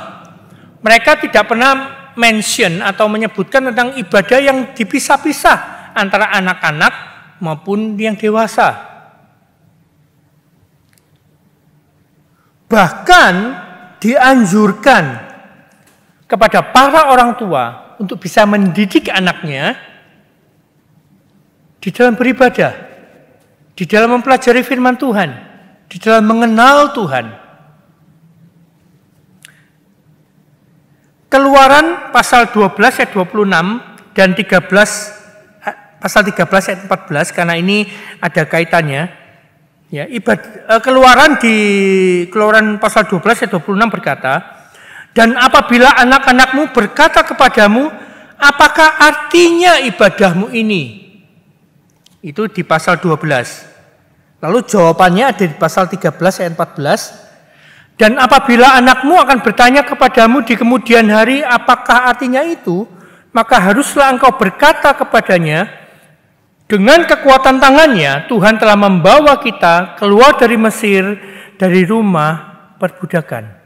Mereka tidak pernah mention atau menyebutkan tentang ibadah yang dipisah-pisah antara anak-anak maupun yang dewasa. Bahkan dianjurkan kepada para orang tua untuk bisa mendidik anaknya di dalam beribadah, di dalam mempelajari firman Tuhan, di dalam mengenal Tuhan. Keluaran pasal 12 ayat 26 dan 13 pasal 13 ayat 14, karena ini ada kaitannya. Ya, Keluaran pasal 12 ayat 26 berkata, dan apabila anak-anakmu berkata kepadamu, apakah artinya ibadahmu ini? Itu di pasal 12. Lalu jawabannya ada di pasal 13 ayat 14. Dan apabila anakmu akan bertanya kepadamu di kemudian hari, apakah artinya itu? Maka haruslah engkau berkata kepadanya, dengan kekuatan tangannya Tuhan telah membawa kita keluar dari Mesir, dari rumah perbudakan.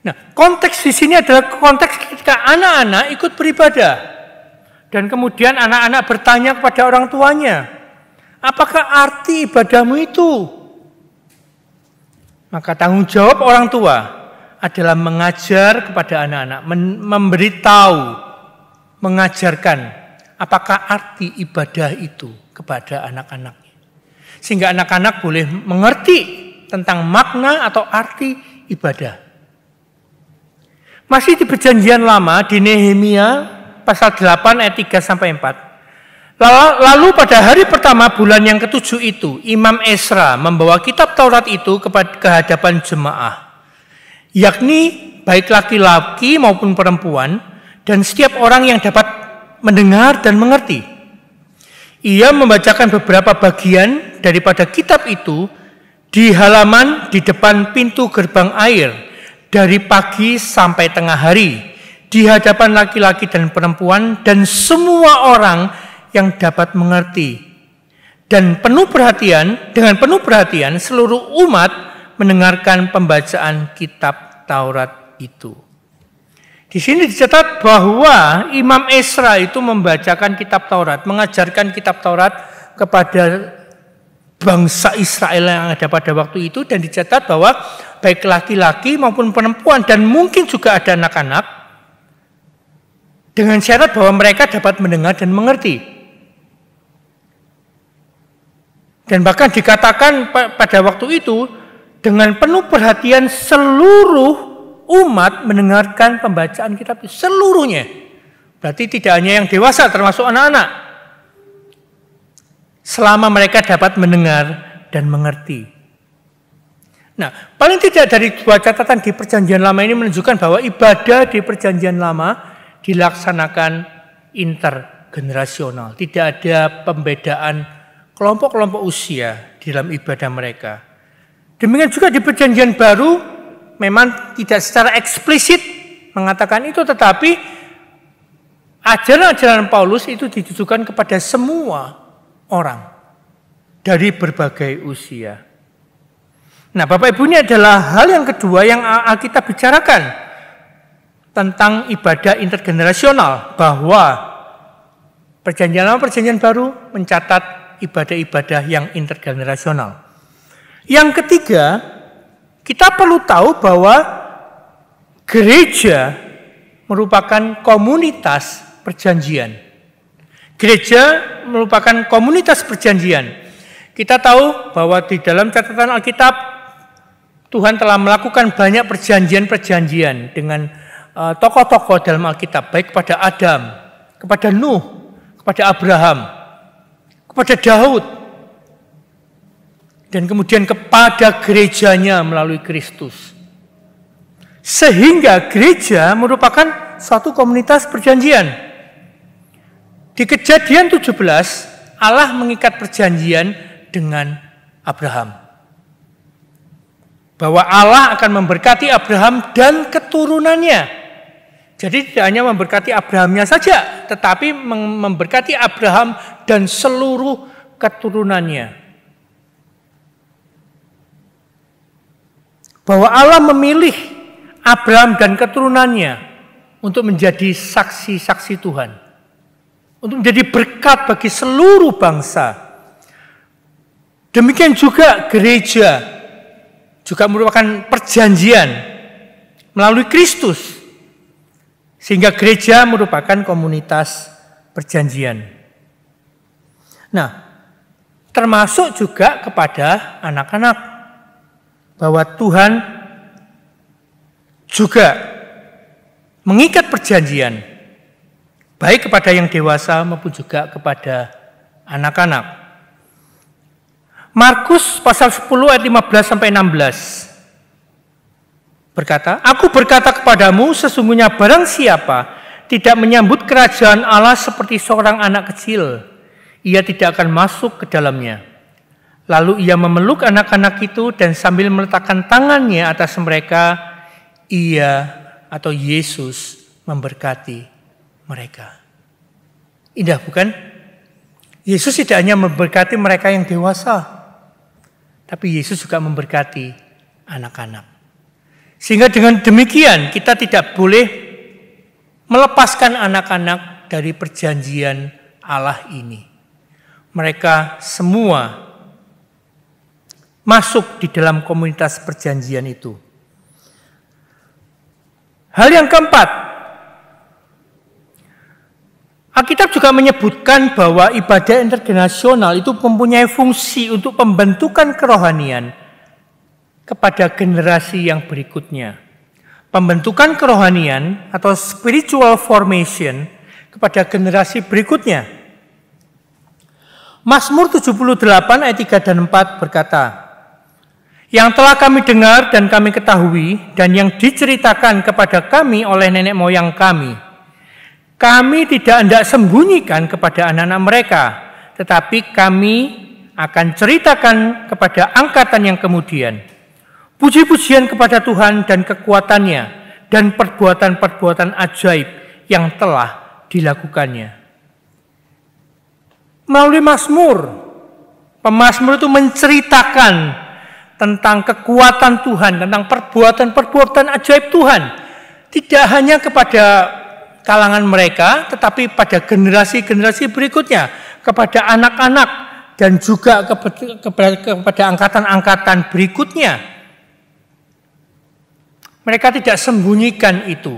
Nah, konteks di sini adalah konteks ketika anak-anak ikut beribadah. Dan kemudian anak-anak bertanya kepada orang tuanya, apakah arti ibadahmu itu? Maka tanggung jawab orang tua adalah mengajar kepada anak-anak, memberitahu, mengajarkan apakah arti ibadah itu kepada anak-anaknya. Sehingga anak-anak boleh mengerti tentang makna atau arti ibadah. Masih di Perjanjian Lama, di Nehemia pasal 8 ayat 3-4. Lalu pada hari pertama bulan yang ke-7 itu, Imam Ezra membawa kitab Taurat itu ke hadapan jemaah, yakni baik laki-laki maupun perempuan, dan setiap orang yang dapat mendengar dan mengerti. Ia membacakan beberapa bagian daripada kitab itu di halaman di depan pintu gerbang air, dari pagi sampai tengah hari, di hadapan laki-laki dan perempuan dan semua orang yang dapat mengerti. Dan dengan penuh perhatian seluruh umat mendengarkan pembacaan kitab Taurat itu. Di sini dicatat bahwa Imam Ezra itu membacakan kitab Taurat, mengajarkan kitab Taurat kepada bangsa Israel yang ada pada waktu itu, dan dicatat bahwa baik laki-laki maupun perempuan dan mungkin juga ada anak-anak dengan syarat bahwa mereka dapat mendengar dan mengerti. Dan bahkan dikatakan pada waktu itu, dengan penuh perhatian seluruh umat mendengarkan pembacaan kitab itu, seluruhnya. Berarti tidak hanya yang dewasa, termasuk anak-anak. Selama mereka dapat mendengar dan mengerti. Nah, paling tidak dari dua catatan di Perjanjian Lama ini menunjukkan bahwa ibadah di Perjanjian Lama dilaksanakan intergenerasional. Tidak ada pembedaan kelompok-kelompok usia di dalam ibadah mereka. Demikian juga di Perjanjian Baru memang tidak secara eksplisit mengatakan itu, tetapi ajaran-ajaran Paulus itu ditujukan kepada semua orang dari berbagai usia. Nah, Bapak Ibu, ini adalah hal yang kedua yang Alkitab bicarakan tentang ibadah intergenerasional, bahwa Perjanjian Lama, Perjanjian Baru mencatat ibadah-ibadah yang intergenerasional. Yang ketiga, kita perlu tahu bahwa gereja merupakan komunitas perjanjian. Gereja merupakan komunitas perjanjian. Kita tahu bahwa di dalam catatan Alkitab, Tuhan telah melakukan banyak perjanjian-perjanjian dengan tokoh-tokoh dalam Alkitab, baik kepada Adam, kepada Nuh, kepada Abraham, kepada Daud, dan kemudian kepada gerejanya melalui Kristus. Sehingga gereja merupakan suatu komunitas perjanjian. Di Kejadian 17, Allah mengikat perjanjian dengan Abraham. Bahwa Allah akan memberkati Abraham dan keturunannya. Jadi tidak hanya memberkati Abrahamnya saja, tetapi memberkati Abraham dan seluruh keturunannya. Bahwa Allah memilih Abraham dan keturunannya untuk menjadi saksi-saksi Tuhan. Untuk menjadi berkat bagi seluruh bangsa. Demikian juga gereja juga merupakan perjanjian melalui Kristus. Sehingga gereja merupakan komunitas perjanjian. Nah, termasuk juga kepada anak-anak. Bahwa Tuhan juga mengikat perjanjian. Baik kepada yang dewasa maupun juga kepada anak-anak. Markus pasal 10 ayat 15-16. Berkata, aku berkata kepadamu, sesungguhnya barang siapa tidak menyambut kerajaan Allah seperti seorang anak kecil, ia tidak akan masuk ke dalamnya. Lalu ia memeluk anak-anak itu dan sambil meletakkan tangannya atas mereka, ia atau Yesus memberkati mereka. Indah bukan? Yesus tidak hanya memberkati mereka yang dewasa, tapi Yesus juga memberkati anak-anak. Sehingga dengan demikian kita tidak boleh melepaskan anak-anak dari perjanjian Allah ini. Mereka semua masuk di dalam komunitas perjanjian itu. Hal yang keempat, Alkitab juga menyebutkan bahwa ibadah intergenerasional itu mempunyai fungsi untuk pembentukan kerohanian kepada generasi yang berikutnya. Pembentukan kerohanian atau spiritual formation kepada generasi berikutnya. Mazmur 78 ayat 3 dan 4 berkata, yang telah kami dengar dan kami ketahui dan yang diceritakan kepada kami oleh nenek moyang kami tidak hendak sembunyikan kepada anak-anak mereka, tetapi kami akan ceritakan kepada angkatan yang kemudian. Puji-pujian kepada Tuhan dan kekuatannya dan perbuatan-perbuatan ajaib yang telah dilakukannya. Melalui Mazmur, pemazmur itu menceritakan tentang kekuatan Tuhan, tentang perbuatan-perbuatan ajaib Tuhan. Tidak hanya kepada kalangan mereka, tetapi pada generasi-generasi berikutnya, kepada anak-anak dan juga kepada angkatan-angkatan berikutnya. Mereka tidak sembunyikan itu.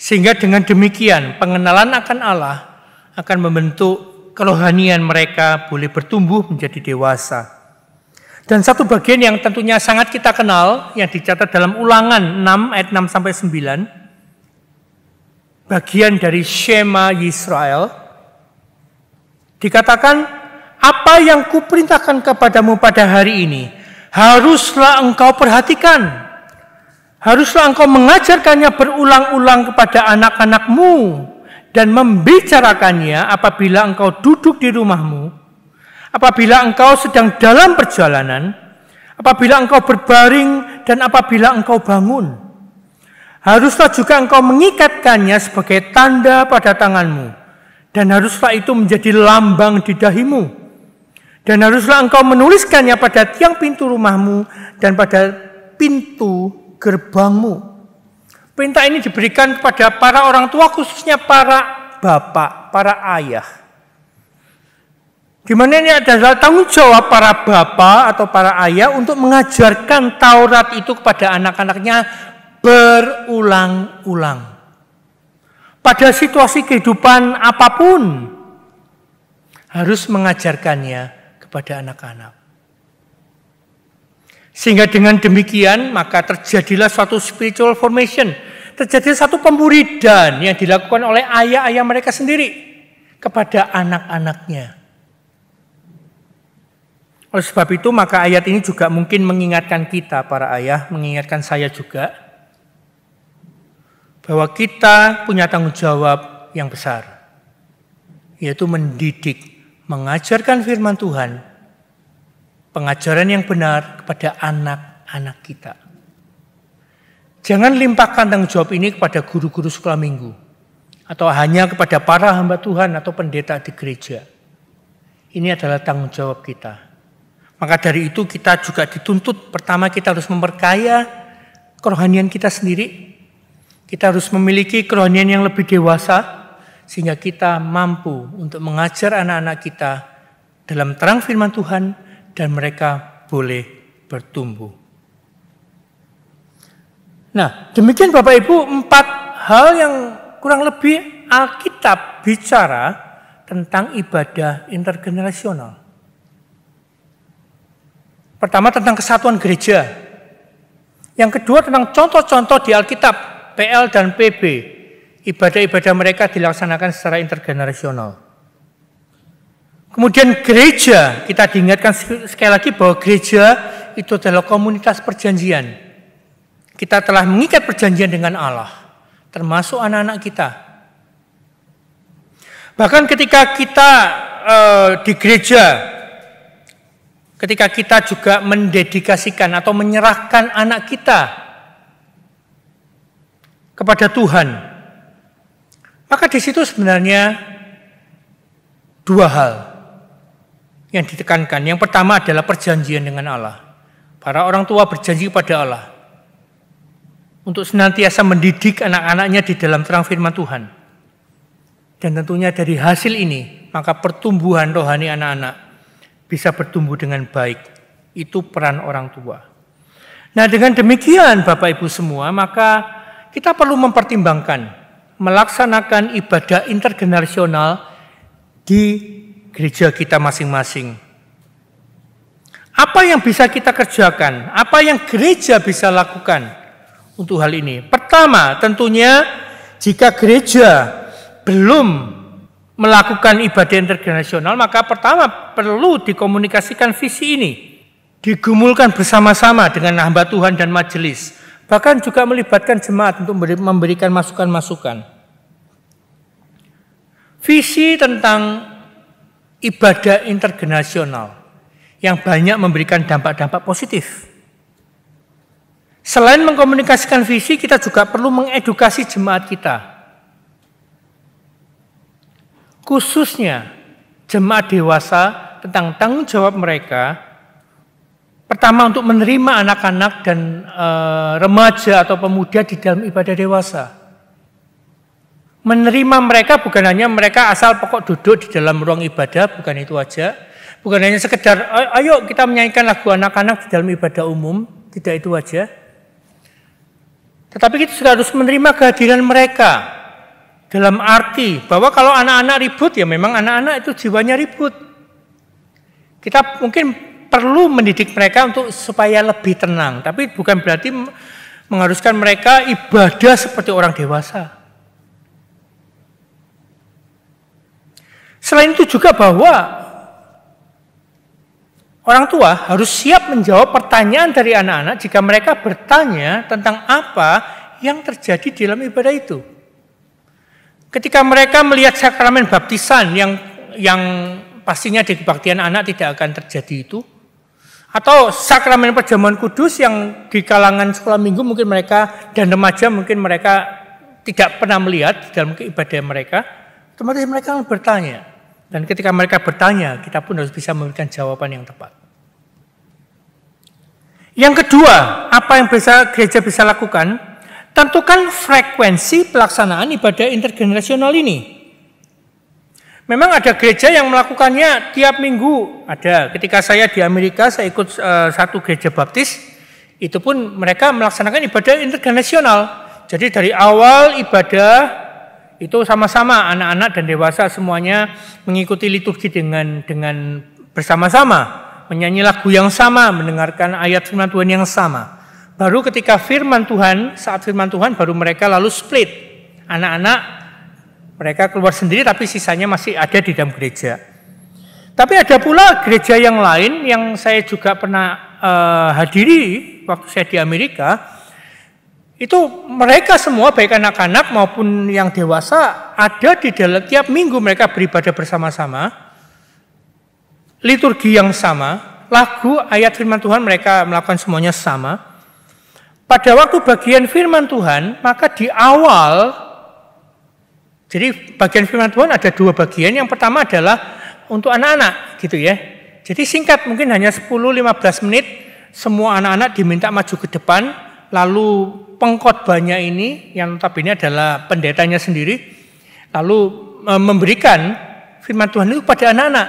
Sehingga dengan demikian pengenalan akan Allah akan membentuk kerohanian mereka boleh bertumbuh menjadi dewasa. Dan satu bagian yang tentunya sangat kita kenal yang dicatat dalam Ulangan 6 ayat 6 sampai 9, bagian dari Shema Yisrael, dikatakan, apa yang kuperintahkan kepadamu pada hari ini haruslah engkau perhatikan, haruslah engkau mengajarkannya berulang-ulang kepada anak-anakmu dan membicarakannya apabila engkau duduk di rumahmu, apabila engkau sedang dalam perjalanan, apabila engkau berbaring, dan apabila engkau bangun. Haruslah juga engkau mengikatkannya sebagai tanda pada tanganmu, dan haruslah itu menjadi lambang di dahimu. Dan haruslah engkau menuliskannya pada tiang pintu rumahmu dan pada pintu gerbangmu. Perintah ini diberikan kepada para orang tua, khususnya para bapak, para ayah. Di mana ini adalah tanggung jawab para bapak atau para ayah untuk mengajarkan Taurat itu kepada anak-anaknya berulang-ulang. Pada situasi kehidupan apapun, harus mengajarkannya kepada anak-anak. Sehingga dengan demikian maka terjadilah suatu spiritual formation, terjadi satu pemuridan yang dilakukan oleh ayah-ayah mereka sendiri kepada anak-anaknya. Oleh sebab itu maka ayat ini juga mungkin mengingatkan kita para ayah, mengingatkan saya juga, bahwa kita punya tanggung jawab yang besar, yaitu mendidik, mengajarkan firman Tuhan, pengajaran yang benar kepada anak-anak kita. Jangan limpahkan tanggung jawab ini kepada guru-guru sekolah minggu, atau hanya kepada para hamba Tuhan atau pendeta di gereja. Ini adalah tanggung jawab kita. Maka dari itu kita juga dituntut, pertama kita harus memperkaya kerohanian kita sendiri. Kita harus memiliki kerohanian yang lebih dewasa, sehingga kita mampu untuk mengajar anak-anak kita dalam terang firman Tuhan dan mereka boleh bertumbuh. Nah, demikian Bapak Ibu 4 hal yang kurang lebih Alkitab bicara tentang ibadah intergenerasional. Pertama tentang kesatuan gereja. Yang kedua tentang contoh-contoh di Alkitab, PL dan PB. Ibadah-ibadah mereka dilaksanakan secara intergenerasional. Kemudian gereja, kita diingatkan sekali lagi bahwa gereja itu adalah komunitas perjanjian. Kita telah mengikat perjanjian dengan Allah, termasuk anak-anak kita. Bahkan ketika kita di gereja, ketika kita juga mendedikasikan atau menyerahkan anak kita kepada Tuhan, maka di situ sebenarnya 2 hal yang ditekankan. Yang pertama adalah perjanjian dengan Allah. Para orang tua berjanji kepada Allah untuk senantiasa mendidik anak-anaknya di dalam terang firman Tuhan. Dan tentunya dari hasil ini, maka pertumbuhan rohani anak-anak bisa bertumbuh dengan baik. Itu peran orang tua. Nah, dengan demikian Bapak Ibu semua, maka kita perlu mempertimbangkan melaksanakan ibadah intergenerasional di gereja kita masing-masing. Apa yang bisa kita kerjakan? Apa yang gereja bisa lakukan untuk hal ini? Pertama, tentunya jika gereja belum melakukan ibadah intergenerasional, maka pertama perlu dikomunikasikan visi ini, digumulkan bersama-sama dengan hamba Tuhan dan majelis. Bahkan juga melibatkan jemaat untuk memberikan masukan-masukan. Visi tentang ibadah intergenerasional yang banyak memberikan dampak-dampak positif. Selain mengkomunikasikan visi, kita juga perlu mengedukasi jemaat kita. Khususnya jemaat dewasa tentang tanggung jawab mereka. Pertama, untuk menerima anak-anak dan remaja atau pemuda di dalam ibadah dewasa. Menerima mereka bukan hanya mereka asal pokok duduk di dalam ruang ibadah, bukan itu aja. Bukan hanya sekedar, ayo kita menyanyikan lagu anak-anak di dalam ibadah umum, tidak itu aja. Tetapi kita juga harus menerima kehadiran mereka. Dalam arti bahwa kalau anak-anak ribut, ya memang anak-anak itu jiwanya ribut. Kita mungkin perlu mendidik mereka untuk supaya lebih tenang. Tapi bukan berarti mengharuskan mereka ibadah seperti orang dewasa. Selain itu juga bahwa orang tua harus siap menjawab pertanyaan dari anak-anak jika mereka bertanya tentang apa yang terjadi di dalam ibadah itu. Ketika mereka melihat sakramen baptisan yang pastinya di kebaktian anak tidak akan terjadi itu, atau sakramen perjamuan kudus yang di kalangan sekolah minggu mungkin mereka dan remaja mungkin mereka tidak pernah melihat dalam ibadah mereka, otomatis mereka akan bertanya. Dan ketika mereka bertanya, kita pun harus bisa memberikan jawaban yang tepat. Yang kedua, apa yang gereja bisa lakukan? Tentukan frekuensi pelaksanaan ibadah intergenerasional ini. Memang ada gereja yang melakukannya tiap minggu. Ada. Ketika saya di Amerika, saya ikut satu gereja baptis. Itu pun mereka melaksanakan ibadah intergenerasional. Jadi dari awal ibadah itu sama-sama anak-anak dan dewasa semuanya mengikuti liturgi dengan bersama-sama, menyanyi lagu yang sama, mendengarkan ayat firman Tuhan yang sama. Baru ketika saat firman Tuhan baru mereka lalu split. Anak-anak mereka keluar sendiri tapi sisanya masih ada di dalam gereja. Tapi ada pula gereja yang lain yang saya juga pernah hadiri waktu saya di Amerika. Itu mereka semua baik anak-anak maupun yang dewasa ada di dalam tiap minggu mereka beribadah bersama-sama, liturgi yang sama, lagu ayat firman Tuhan mereka melakukan semuanya sama. Pada waktu bagian firman Tuhan maka di awal, jadi bagian firman Tuhan ada dua bagian. Yang pertama adalah untuk anak-anak gitu ya. Jadi singkat mungkin hanya 10-15 menit semua anak-anak diminta maju ke depan. Lalu pengkhotbahnya ini yang notabene adalah pendetanya sendiri lalu memberikan firman Tuhan itu pada anak-anak.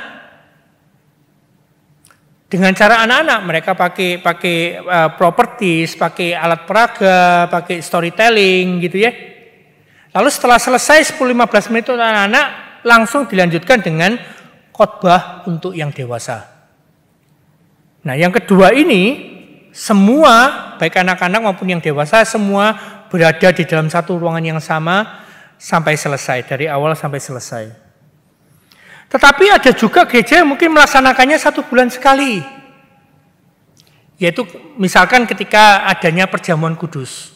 Dengan cara anak-anak mereka pakai properties, pakai alat peraga, pakai storytelling gitu ya. Lalu setelah selesai 10-15 menit untuk anak-anak langsung dilanjutkan dengan khotbah untuk yang dewasa. Nah, yang kedua ini semua, baik anak-anak maupun yang dewasa, semua berada di dalam satu ruangan yang sama sampai selesai, dari awal sampai selesai. Tetapi ada juga gereja yang mungkin melaksanakannya 1 bulan sekali. Yaitu misalkan ketika adanya perjamuan kudus.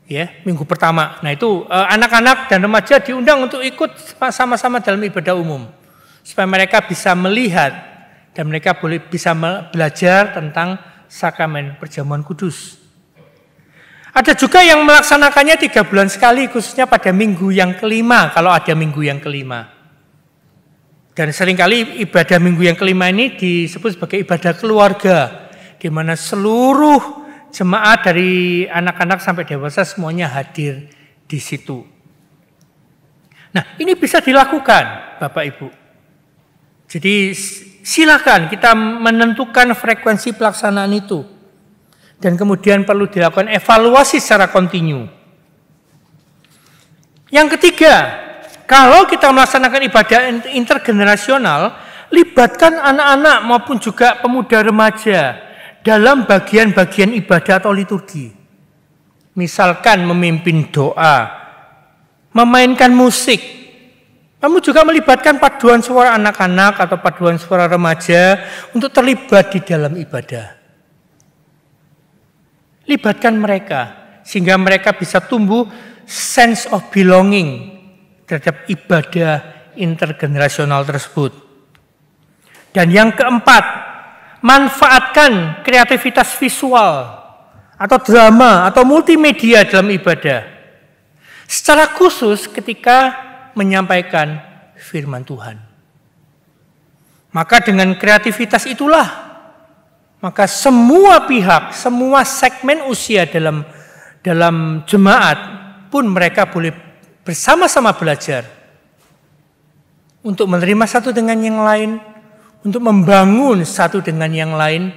Ya, minggu pertama. Nah itu anak-anak dan remaja diundang untuk ikut sama-sama dalam ibadah umum. Supaya mereka bisa melihat dan mereka bisa belajar tentang sakramen perjamuan kudus. Ada juga yang melaksanakannya 3 bulan sekali, khususnya pada minggu yang kelima, kalau ada minggu yang kelima. Dan seringkali ibadah minggu yang kelima ini disebut sebagai ibadah keluarga, di mana seluruh jemaat dari anak-anak sampai dewasa semuanya hadir di situ. Nah, ini bisa dilakukan, Bapak Ibu. Jadi silakan kita menentukan frekuensi pelaksanaan itu. Dan kemudian perlu dilakukan evaluasi secara kontinu. Yang ketiga, kalau kita melaksanakan ibadah intergenerasional, libatkan anak-anak maupun juga pemuda remaja dalam bagian-bagian ibadah atau liturgi. Misalkan memimpin doa, memainkan musik. Kamu juga melibatkan paduan suara anak-anak atau paduan suara remaja untuk terlibat di dalam ibadah. Libatkan mereka sehingga mereka bisa tumbuh sense of belonging terhadap ibadah intergenerasional tersebut. Dan yang keempat, manfaatkan kreativitas visual atau drama atau multimedia dalam ibadah. Secara khusus ketika menyampaikan firman Tuhan. Maka dengan kreativitas itulah, maka semua pihak, semua segmen usia dalam jemaat pun mereka boleh bersama-sama belajar untuk menerima satu dengan yang lain, untuk membangun satu dengan yang lain,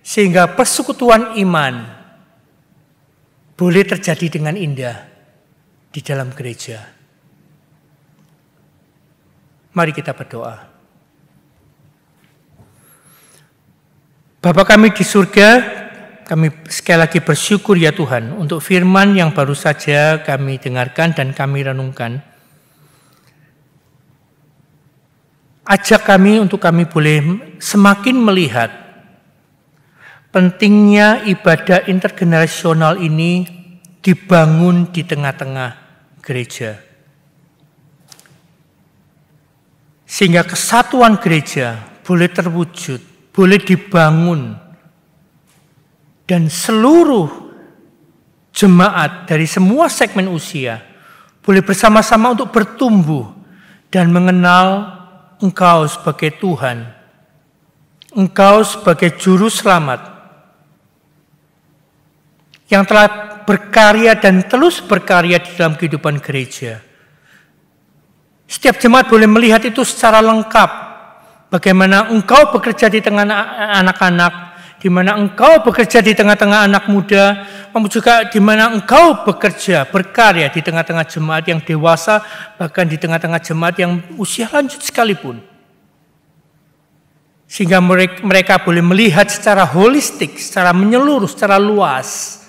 sehingga persekutuan iman boleh terjadi dengan indah di dalam gereja. Mari kita berdoa. Bapa kami di surga, kami sekali lagi bersyukur ya Tuhan untuk firman yang baru saja kami dengarkan dan kami renungkan. Ajak kami untuk kami boleh semakin melihat pentingnya ibadah intergenerasional ini dibangun di tengah-tengah gereja. Sehingga kesatuan gereja boleh terwujud, boleh dibangun. Dan seluruh jemaat dari semua segmen usia boleh bersama-sama untuk bertumbuh dan mengenal Engkau sebagai Tuhan, Engkau sebagai Juru Selamat, yang telah berkarya dan terus berkarya di dalam kehidupan gereja. Setiap jemaat boleh melihat itu secara lengkap, bagaimana Engkau bekerja di tengah anak-anak, di mana Engkau bekerja di tengah-tengah anak muda, maupun juga di mana Engkau bekerja, berkarya di tengah-tengah jemaat yang dewasa, bahkan di tengah-tengah jemaat yang usia lanjut sekalipun. Sehingga mereka boleh melihat secara holistik, secara menyeluruh, secara luas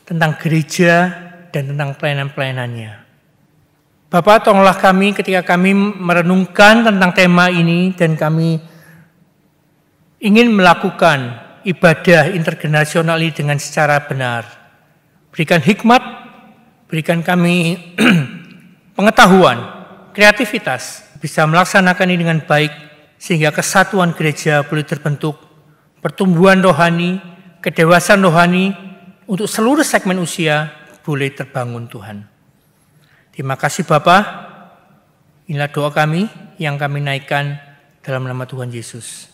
tentang gereja dan tentang pelayanan-pelayanannya. Bapak, tolonglah kami ketika kami merenungkan tentang tema ini dan kami ingin melakukan ibadah intergenerasional ini dengan secara benar. Berikan hikmat, berikan kami pengetahuan, kreativitas, bisa melaksanakan ini dengan baik, sehingga kesatuan gereja boleh terbentuk, pertumbuhan rohani, kedewasaan rohani, untuk seluruh segmen usia boleh terbangun Tuhan. Terima kasih Bapa, inilah doa kami yang kami naikkan dalam nama Tuhan Yesus.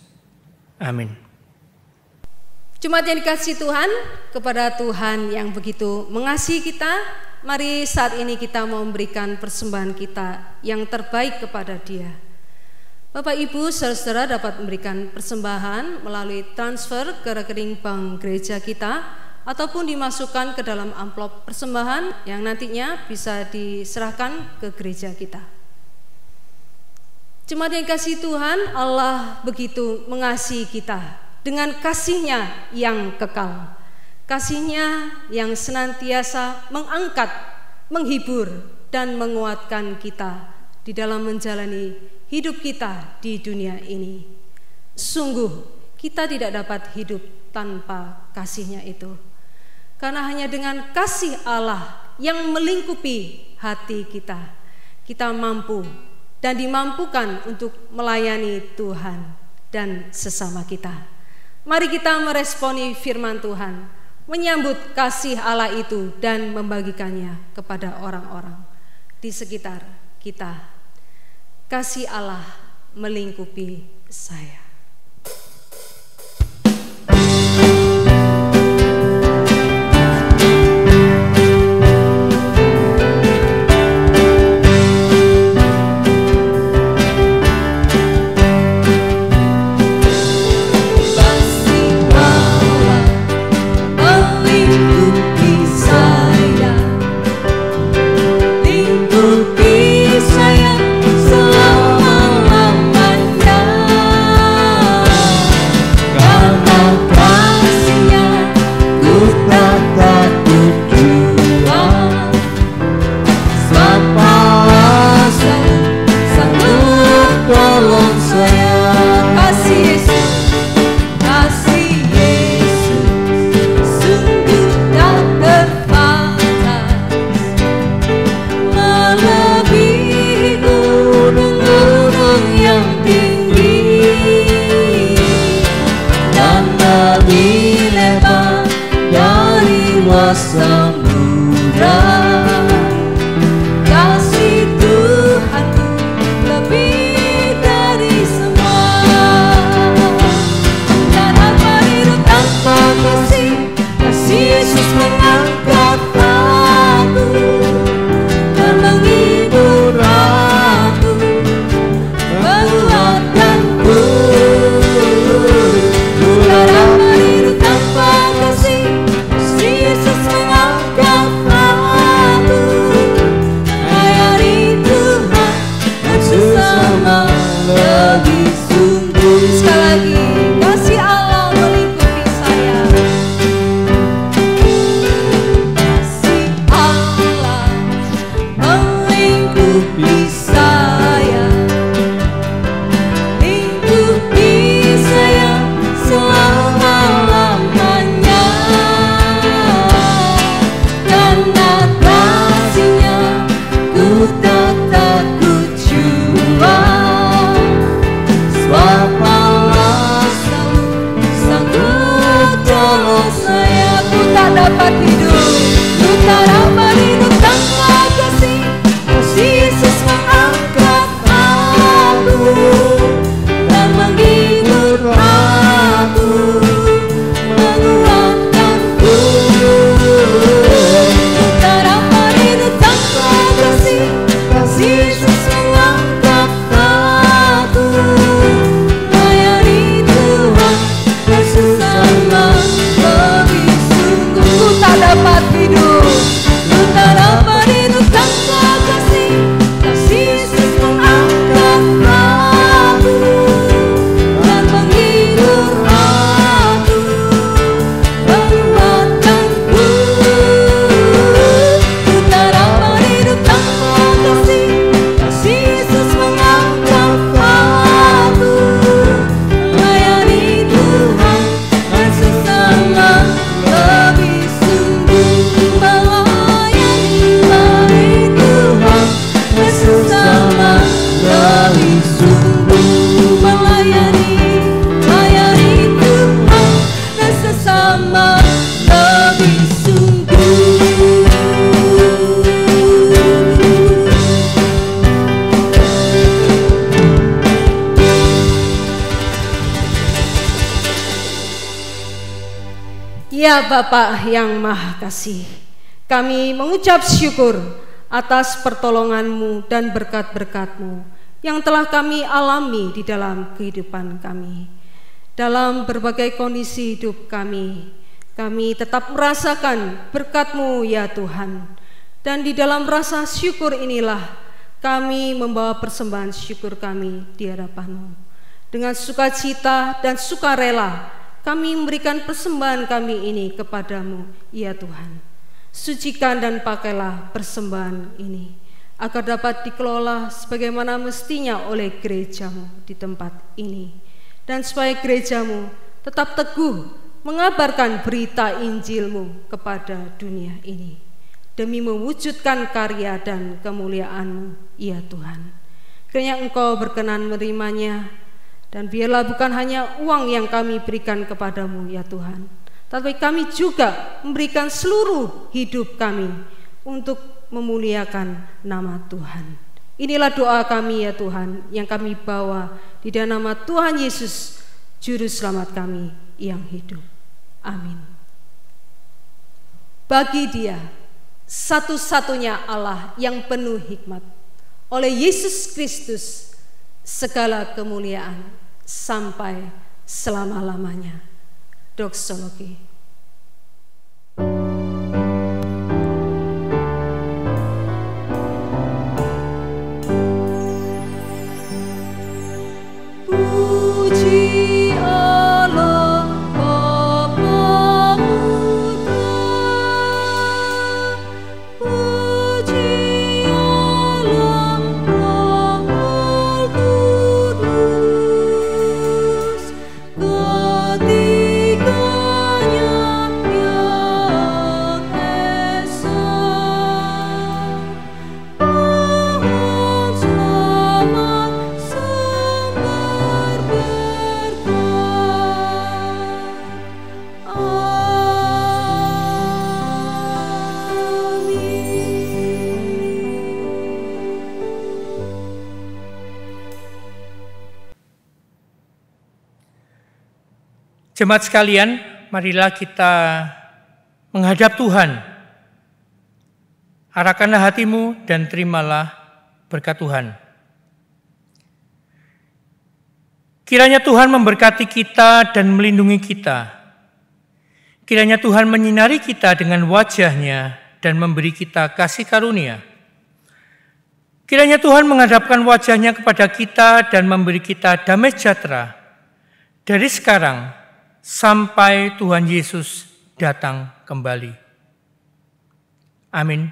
Amin. Jemaat yang dikasihi Tuhan, kepada Tuhan yang begitu mengasihi kita, mari saat ini kita mau memberikan persembahan kita yang terbaik kepada Dia. Bapak Ibu, saudara-saudara dapat memberikan persembahan melalui transfer ke rekening bank gereja kita ataupun dimasukkan ke dalam amplop persembahan yang nantinya bisa diserahkan ke gereja kita. Jemaat yang dikasihi Tuhan, Allah begitu mengasihi kita dengan kasih-Nya yang kekal, kasih-Nya yang senantiasa mengangkat, menghibur, dan menguatkan kita di dalam menjalani hidup kita di dunia ini. Sungguh kita tidak dapat hidup tanpa kasih-Nya itu, karena hanya dengan kasih Allah yang melingkupi hati kita, kita mampu dan dimampukan untuk melayani Tuhan dan sesama kita. Mari kita meresponi firman Tuhan, menyambut kasih Allah itu dan membagikannya kepada orang-orang di sekitar kita. Kasih Allah melingkupi saya. Yesus mengangkat Ya Bapa yang Maha Kasih, kami mengucap syukur atas pertolongan-Mu dan berkat-berkat-Mu yang telah kami alami di dalam kehidupan kami. Dalam berbagai kondisi hidup kami tetap merasakan berkat-Mu ya Tuhan. Dan di dalam rasa syukur inilah kami membawa persembahan syukur kami di hadapan-Mu. Dengan sukacita dan sukarela kami memberikan persembahan kami ini kepada-Mu ya Tuhan. Sucikan dan pakailah persembahan ini agar dapat dikelola sebagaimana mestinya oleh gereja-Mu di tempat ini. Dan supaya gereja-Mu tetap teguh mengabarkan berita Injil-Mu kepada dunia ini, demi mewujudkan karya dan kemuliaan-Mu ya Tuhan. Kiranya Engkau berkenan menerimanya, dan biarlah bukan hanya uang yang kami berikan kepada-Mu ya Tuhan, tapi kami juga memberikan seluruh hidup kami untuk memuliakan nama Tuhan. Inilah doa kami ya Tuhan yang kami bawa di dalam nama Tuhan Yesus, Juru Selamat kami yang hidup. Amin. Bagi Dia satu-satunya Allah yang penuh hikmat, oleh Yesus Kristus segala kemuliaan sampai selama-lamanya. Doksologi. Puji Allah Bapa Putra, puji Allah Roh Kudus, ketiganya yang esa, pohon selamat sumber berkat. Jemaat sekalian, marilah kita menghadap Tuhan. Arahkanlah hatimu dan terimalah berkat Tuhan. Kiranya Tuhan memberkati kita dan melindungi kita. Kiranya Tuhan menyinari kita dengan wajah-Nya dan memberi kita kasih karunia. Kiranya Tuhan menghadapkan wajah-Nya kepada kita dan memberi kita damai sejahtera dari sekarang sampai Tuhan Yesus datang kembali. Amin.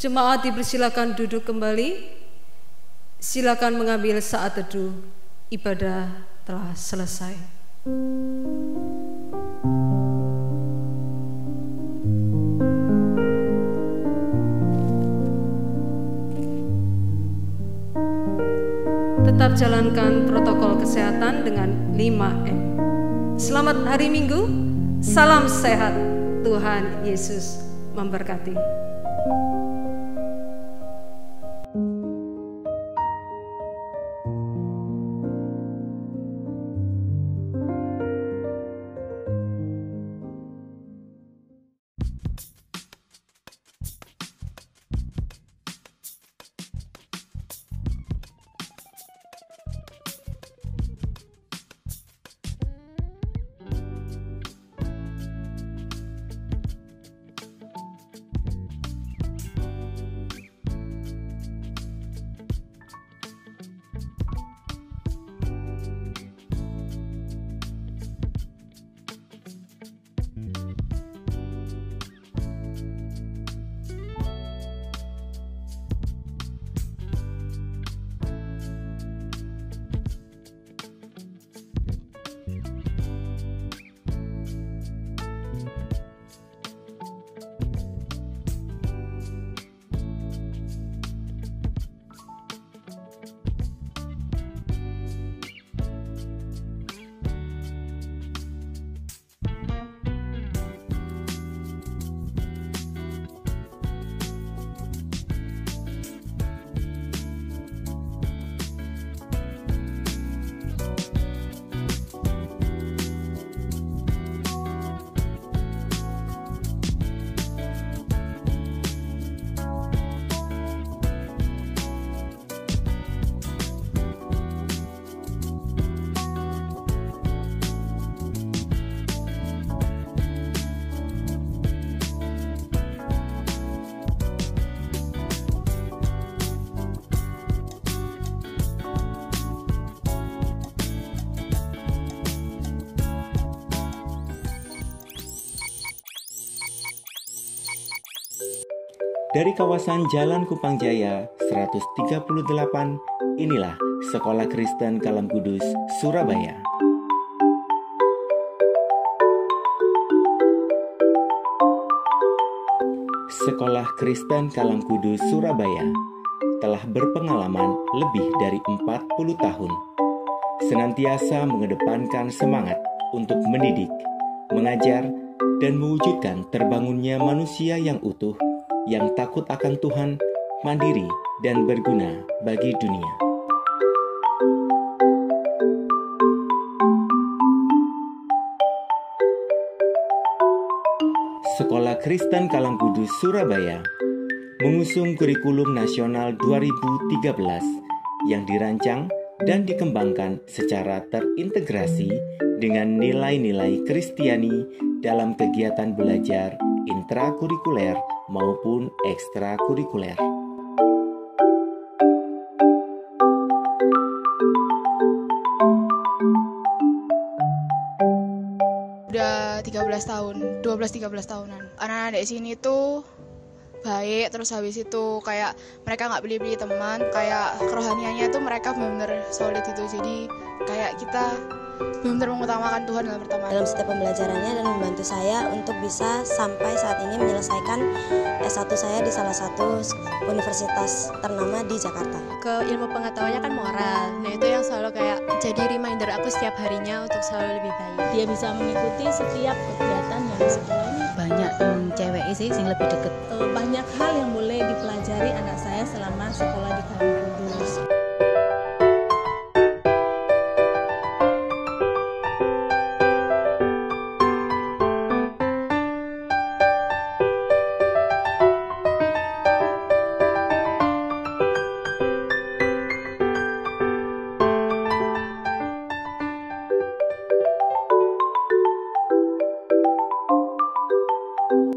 Jemaat dipersilakan duduk kembali. Silakan mengambil saat teduh. Ibadah telah selesai. Tetap jalankan protokol kesehatan dengan 5M. Selamat hari Minggu. Salam sehat. Tuhan Yesus memberkati. Dari kawasan Jalan Kupang Jaya 138, inilah Sekolah Kristen Kalam Kudus, Surabaya. Sekolah Kristen Kalam Kudus, Surabaya telah berpengalaman lebih dari 40 tahun. Senantiasa mengedepankan semangat untuk mendidik, mengajar, dan mewujudkan terbangunnya manusia yang utuh, yang takut akan Tuhan, mandiri, dan berguna bagi dunia. Sekolah Kristen Kalam Kudus, Surabaya mengusung kurikulum nasional 2013 yang dirancang dan dikembangkan secara terintegrasi dengan nilai-nilai Kristiani dalam kegiatan belajar intrakurikuler maupun ekstrakurikuler. Udah 13 tahun, 12-13 tahunan. Anak-anak di sini tuh baik, terus habis itu kayak mereka nggak pilih-pilih teman, kayak kerohaniannya tuh mereka benar-benar solid itu. Jadi kayak kita benar-benar mengutamakan Tuhan dalam pertemanan. Dalam setiap pembelajarannya dan membantu saya untuk bisa sampai saat ini menyelesaikan S1 saya di salah satu universitas ternama di Jakarta. Ke ilmu pengetahuannya kan moral, nah itu yang selalu kayak jadi reminder aku setiap harinya untuk selalu lebih baik. Dia bisa mengikuti setiap kegiatan yang di sekolah ini. Banyak cewek sih yang lebih deket. Banyak hal yang boleh dipelajari anak saya selama sekolah di Kalam Kudus.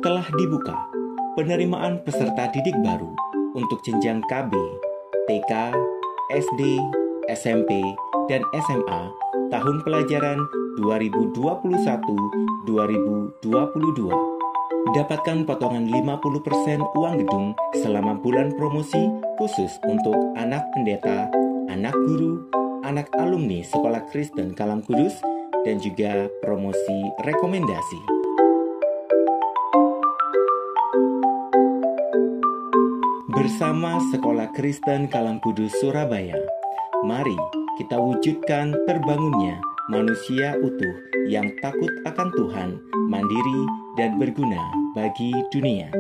Telah dibuka penerimaan peserta didik baru untuk jenjang KB, TK, SD, SMP, dan SMA tahun pelajaran 2021-2022. Dapatkan potongan 50% uang gedung selama bulan promosi khusus untuk anak pendeta, anak guru, anak alumni Sekolah Kristen Kalam Kudus, dan juga promosi rekomendasi. Bersama Sekolah Kristen Kalam Kudus, Surabaya, mari kita wujudkan terbangunnya manusia utuh yang takut akan Tuhan, mandiri, dan berguna bagi dunia.